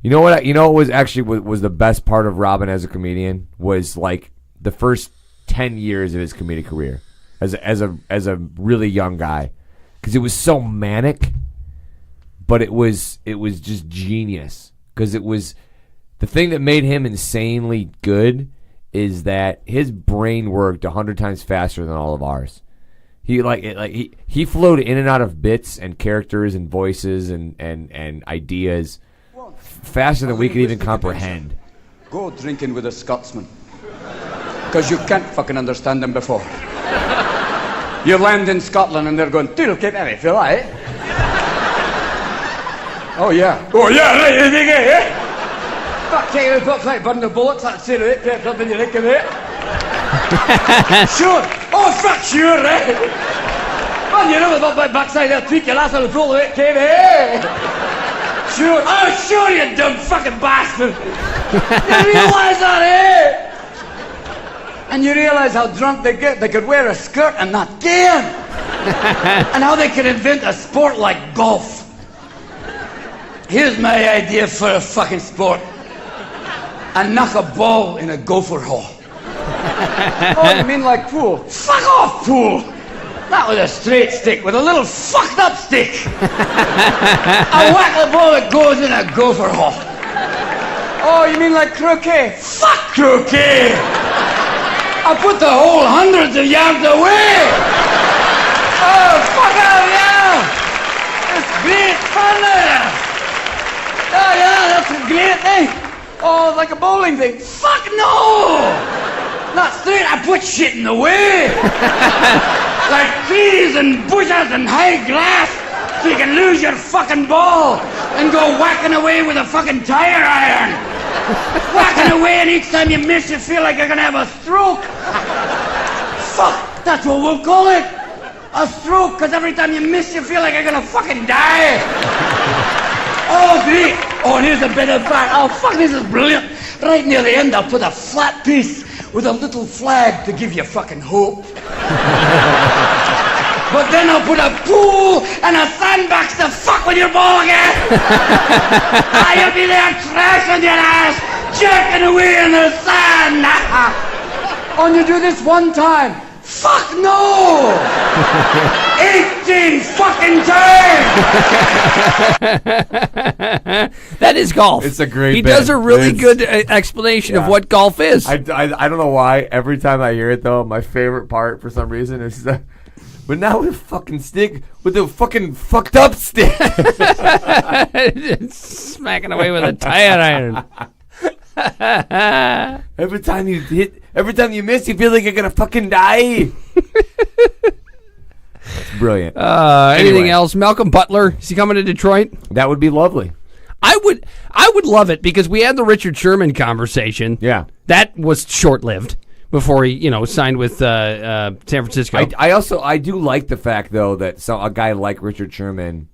You know what was actually was the best part of Robin as a comedian was like the first 10 years of his comedic career as a really young guy, because it was so manic, but it was just genius, because it was the thing that made him insanely good is that his brain worked 100 times faster than all of ours. He he flowed in and out of bits and characters and voices and ideas faster than we could even comprehend. Go drinking with a Scotsman, because you can't fucking understand them before. You land in Scotland and they're going, "Doodle keep heavy, feel right?" Oh yeah, right, here we go, eh? Fuck, take it, fuck, like burn the bullets, that's it, right? Pep up in your neck of it. Sure, oh fuck, sure, right? Man, you know about my backside, they'll tweak your ass on the full of it, Kev, eh? Sure, oh sure, you dumb fucking bastard. You realise that, eh? And you realise how drunk they get. They could wear a skirt and not care. And how they could invent a sport like golf. Here's my idea for a fucking sport. I knock a ball in a gopher hole. Oh, you mean like pool? Fuck off, pool! Not with a straight stick, with a little fucked up stick. I whack the ball that goes in a gopher hole. Oh, you mean like croquet? Fuck croquet! I put the whole hundreds of yards away! Oh, fuck off, yeah! It's great fun there! Oh, yeah, that's a great thing! Oh, like a bowling thing? Fuck no! Not straight, I put shit in the way! Like trees and bushes and high grass, so you can lose your fucking ball and go whacking away with a fucking tire iron! Whacking away, and each time you miss, you feel like you're gonna have a stroke. Fuck, that's what we'll call it. A stroke, because every time you miss, you feel like you're gonna fucking die. Oh, great. Oh, and here's a bit of fact. Oh, fuck, this is brilliant. Right near the end, I'll put a flat piece with a little flag to give you fucking hope. But then I'll put a pool and a sandbox to fuck with your ball again. You'll be there trashing your ass, jerking away in the sand. Oh, and you do this one time. Fuck no! 18 fucking times! That is golf. It's a great He bit. does a really good explanation of what golf is. I don't know why. Every time I hear it, though, my favorite part, for some reason, is that... But now with a fucking stick, with a fucking fucked up stick. Smacking away with a tire iron. Every time you miss, you feel like you're gonna fucking die. It's brilliant. Anything else? Malcolm Butler, is he coming to Detroit? That would be lovely. I would love it, because we had the Richard Sherman conversation. Yeah. That was short-lived before he, signed with San Francisco. I do like the fact though that a guy like Richard Sherman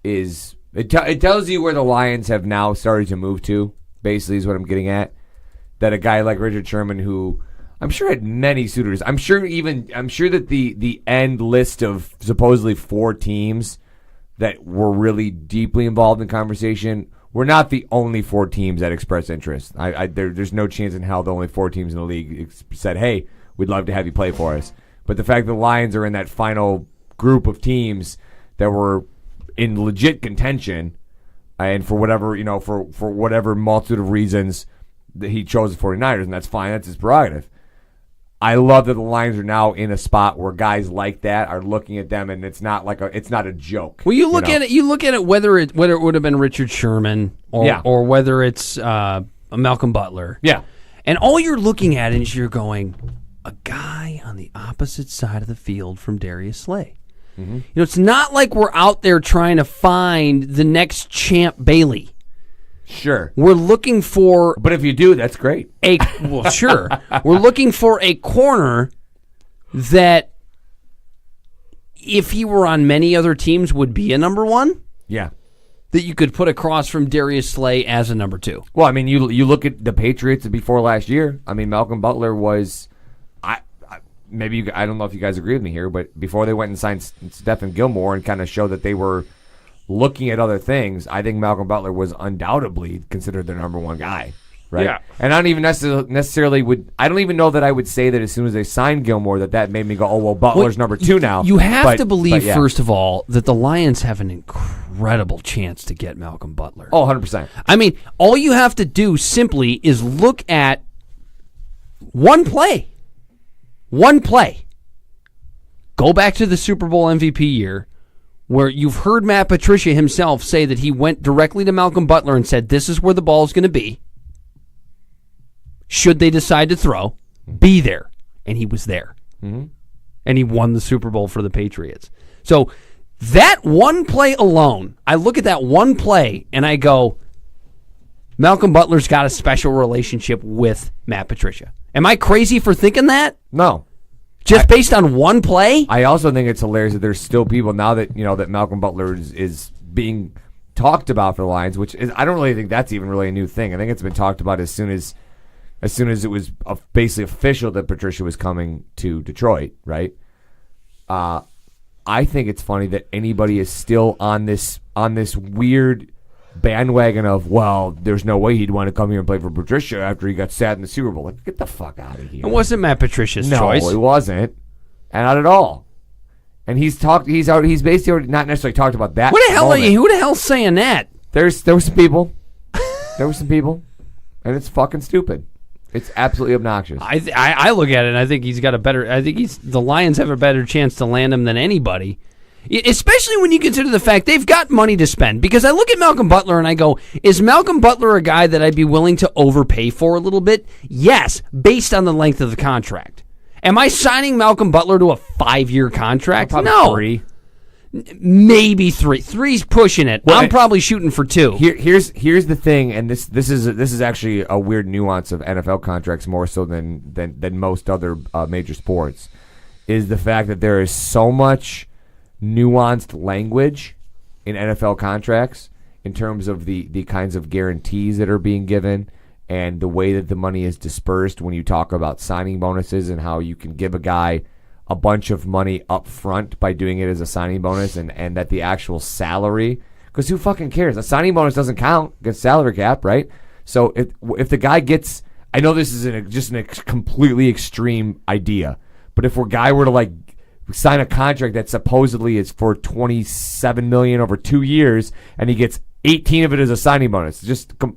is. It tells you where the Lions have now started to move to. Basically, is what I'm getting at. That a guy like Richard Sherman, who I'm sure had many suitors. I'm sure that the end list of supposedly 4 teams that were really deeply involved in conversation were not the only 4 teams that expressed interest. There's no chance in hell the only 4 teams in the league said, "Hey, we'd love to have you play for us." But the fact the Lions are in that final group of teams that were in legit contention, and for whatever for whatever multitude of reasons that he chose the 49ers, and that's fine. That's his prerogative. I love that the Lions are now in a spot where guys like that are looking at them, and it's not a joke. Well, you look at it whether it would have been Richard Sherman or whether it's Malcolm Butler. Yeah. And all you're looking at is you're going, a guy on the opposite side of the field from Darius Slay. Mm-hmm. It's not like we're out there trying to find the next Champ Bailey. Sure. We're looking for... But if you do, that's great. Well, sure. We're looking for a corner that, if he were on many other teams, would be a number 1. Yeah. That you could put across from Darius Slay as a number 2. Well, I mean, you look at the Patriots before last year. I mean, Malcolm Butler was... I don't know if you guys agree with me here, but before they went and signed Stephen Gilmore and kind of showed that they were looking at other things, I think Malcolm Butler was undoubtedly considered their number 1 guy, right? Yeah. And I don't even necessarily I don't even know that I would say that as soon as they signed Gilmore that made me go, oh, well, Butler's number 2 now. You have to believe, first of all, that the Lions have an incredible chance to get Malcolm Butler. Oh, 100%. I mean, all you have to do simply is look at one play. One play. Go back to the Super Bowl MVP year, where you've heard Matt Patricia himself say that he went directly to Malcolm Butler and said, this is where the ball is going to be. Should they decide to throw, be there. And he was there. Mm-hmm. And he won the Super Bowl for the Patriots. So that one play alone, I look at that one play and I go, Malcolm Butler's got a special relationship with Matt Patricia. Am I crazy for thinking that? No. Just based on one play? I also think it's hilarious that there's still people now that that Malcolm Butler is being talked about for the Lions, which is, I don't really think that's even really a new thing. I think it's been talked about as soon as it was basically official that Patricia was coming to Detroit, right? I think it's funny that anybody is still on this weird bandwagon of, well, there's no way he'd want to come here and play for Patricia after he got sat in the Super Bowl. Like, get the fuck out of here. It wasn't Matt Patricia's choice. No, it wasn't. And not at all. And he's basically already not necessarily talked about that. Who the hell's saying that? There were some people. And it's fucking stupid. It's absolutely obnoxious. I look at it and I think the Lions have a better chance to land him than anybody. Especially when you consider the fact they've got money to spend. Because I look at Malcolm Butler and I go, is Malcolm Butler a guy that I'd be willing to overpay for a little bit? Yes, based on the length of the contract. Am I signing Malcolm Butler to a 5-year contract? No. 3. Maybe 3. 3's pushing it. I'm probably shooting for 2. Here's the thing, and this is actually a weird nuance of NFL contracts more so than most other major sports, is the fact that there is so much nuanced language in NFL contracts in terms of the kinds of guarantees that are being given and the way that the money is dispersed when you talk about signing bonuses and how you can give a guy a bunch of money up front by doing it as a signing bonus and that the actual salary, because who fucking cares? A signing bonus doesn't count against salary cap, right? So if the guy gets, I know this is just a completely extreme idea, but if a guy were to sign a contract that supposedly is for $27 million over 2 years, and he gets 18 of it as a signing bonus.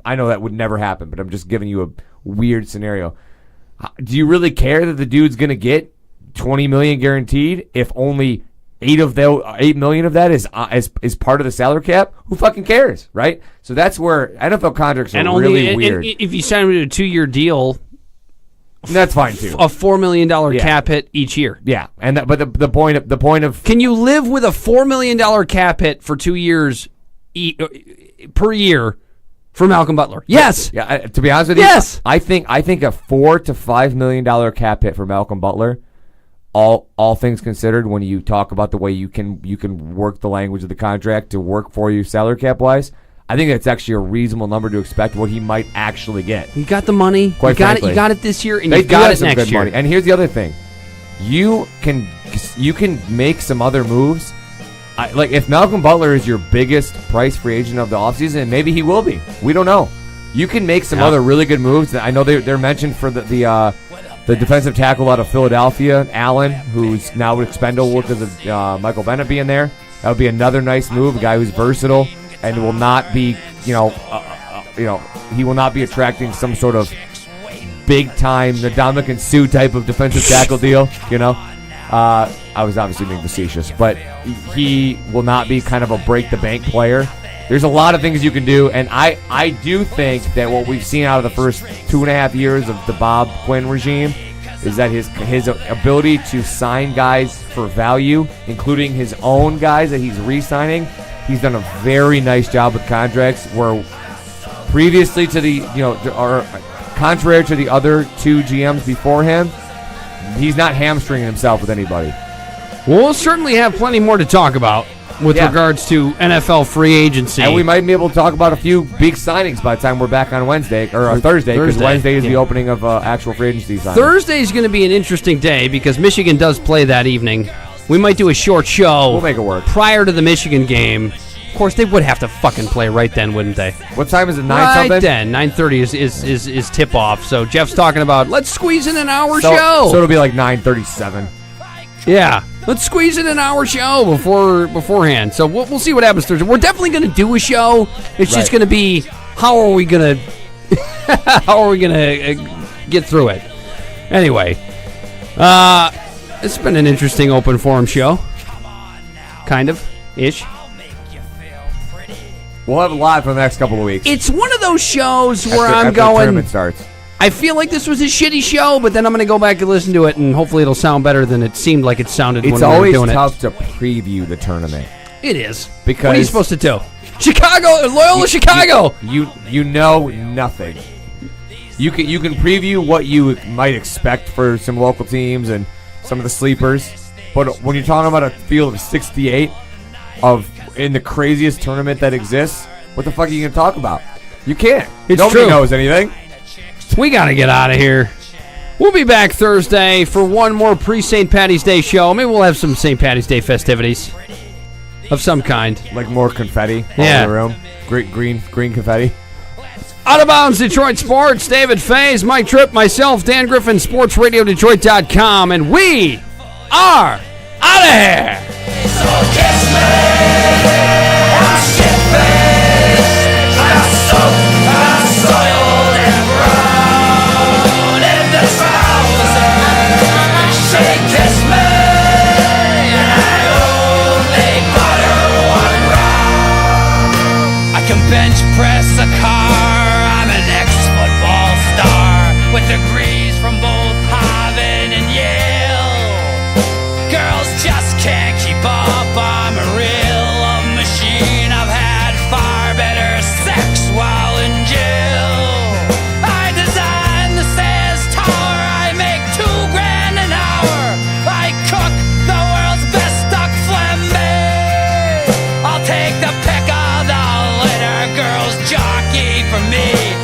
I know that would never happen, but I'm just giving you a weird scenario. Do you really care that the dude's going to get $20 million guaranteed if only $8 million of that is part of the salary cap? Who fucking cares, right? So that's where NFL contracts are really weird. And if you sign him to a 2-year deal, that's fine too. A $4 million cap hit each year. Yeah, and but the point of can you live with a $4 million cap hit for 2 years per year for Malcolm Butler. Yes. Yeah. To be honest with you, I think a $4 to $5 million cap hit for Malcolm Butler. All things considered, when you talk about the way you can work the language of the contract to work for you salary cap wise, I think that's actually a reasonable number to expect what he might actually get. You got the money. Quite frankly. You got it this year, and you got it next year. Money. And here's the other thing: you can make some other moves. Like if Malcolm Butler is your biggest price free agent of the offseason, and maybe he will be. We don't know. You can make some other really good moves. I know they're mentioned for the defensive tackle out of Philadelphia, Allen, who's now expendable because of Michael Bennett being there. That would be another nice move. A guy who's versatile and will not be, he will not be attracting some sort of big time Ndamukong Suh type of defensive tackle deal. I was obviously being facetious, but he will not be kind of a break the bank player. There's a lot of things you can do, and I do think that what we've seen out of the first 2.5 years of the Bob Quinn regime is that his ability to sign guys for value, including his own guys that he's re-signing, he's done a very nice job with contracts where previously to or contrary to the other two GMs before him, he's not hamstringing himself with anybody. Well, we'll certainly have plenty more to talk about with regards to NFL free agency. And we might be able to talk about a few big signings by the time we're back on Wednesday, or Thursday, because Wednesday is the opening of actual free agency signings. Thursday is going to be an interesting day because Michigan does play that evening. We might do a short show. We'll make it work. Prior to the Michigan game. Of course, they would have to fucking play right then, wouldn't they? What time is it, 9 right something? Right then, 9:30 is tip-off. So Jeff's talking about, let's squeeze in an hour show. So it'll be like 9:37. Yeah, let's squeeze in an hour show beforehand. So we'll see what happens Thursday. We're definitely going to do a show. It's just going to be how are we going to get through it. Anyway, it's been an interesting open forum show, kind of ish. We'll have it live for the next couple of weeks. It's one of those shows where after I'm going. The tournament starts. I feel like this was a shitty show, but then I'm going to go back and listen to it, and hopefully it'll sound better than it seemed like it sounded when we were doing it. It's always tough to preview the tournament. It is. Because what are you supposed to do? Loyola Chicago! You know nothing. You can preview what you might expect for some local teams and some of the sleepers, but when you're talking about a field of 68 in the craziest tournament that exists, what the fuck are you going to talk about? You can't. Nobody knows anything. We got to get out of here. We'll be back Thursday for one more pre-St. Patty's Day show. Maybe we'll have some St. Patty's Day festivities of some kind. Like more confetti all in the room. Green confetti. Out of Bounds Detroit Sports, David Faze, Mike Tripp, myself, Dan Griffin, SportsRadioDetroit.com, and we are out of here. So kiss me, I'm shit-faced, I'm soiled and brown in the trousers. She kissed me, and I only bought her one round. I can bench press a car, I'm an ex-football star with degrees from both Harvard and Yale. Girls just can't keep up, I'm a real love machine. I've had far better sex while in jail. I designed the Sears Tower, I make $2,000 an hour. I cook the world's best duck flambe. I'll take the pick of the litter, girls jockey for me.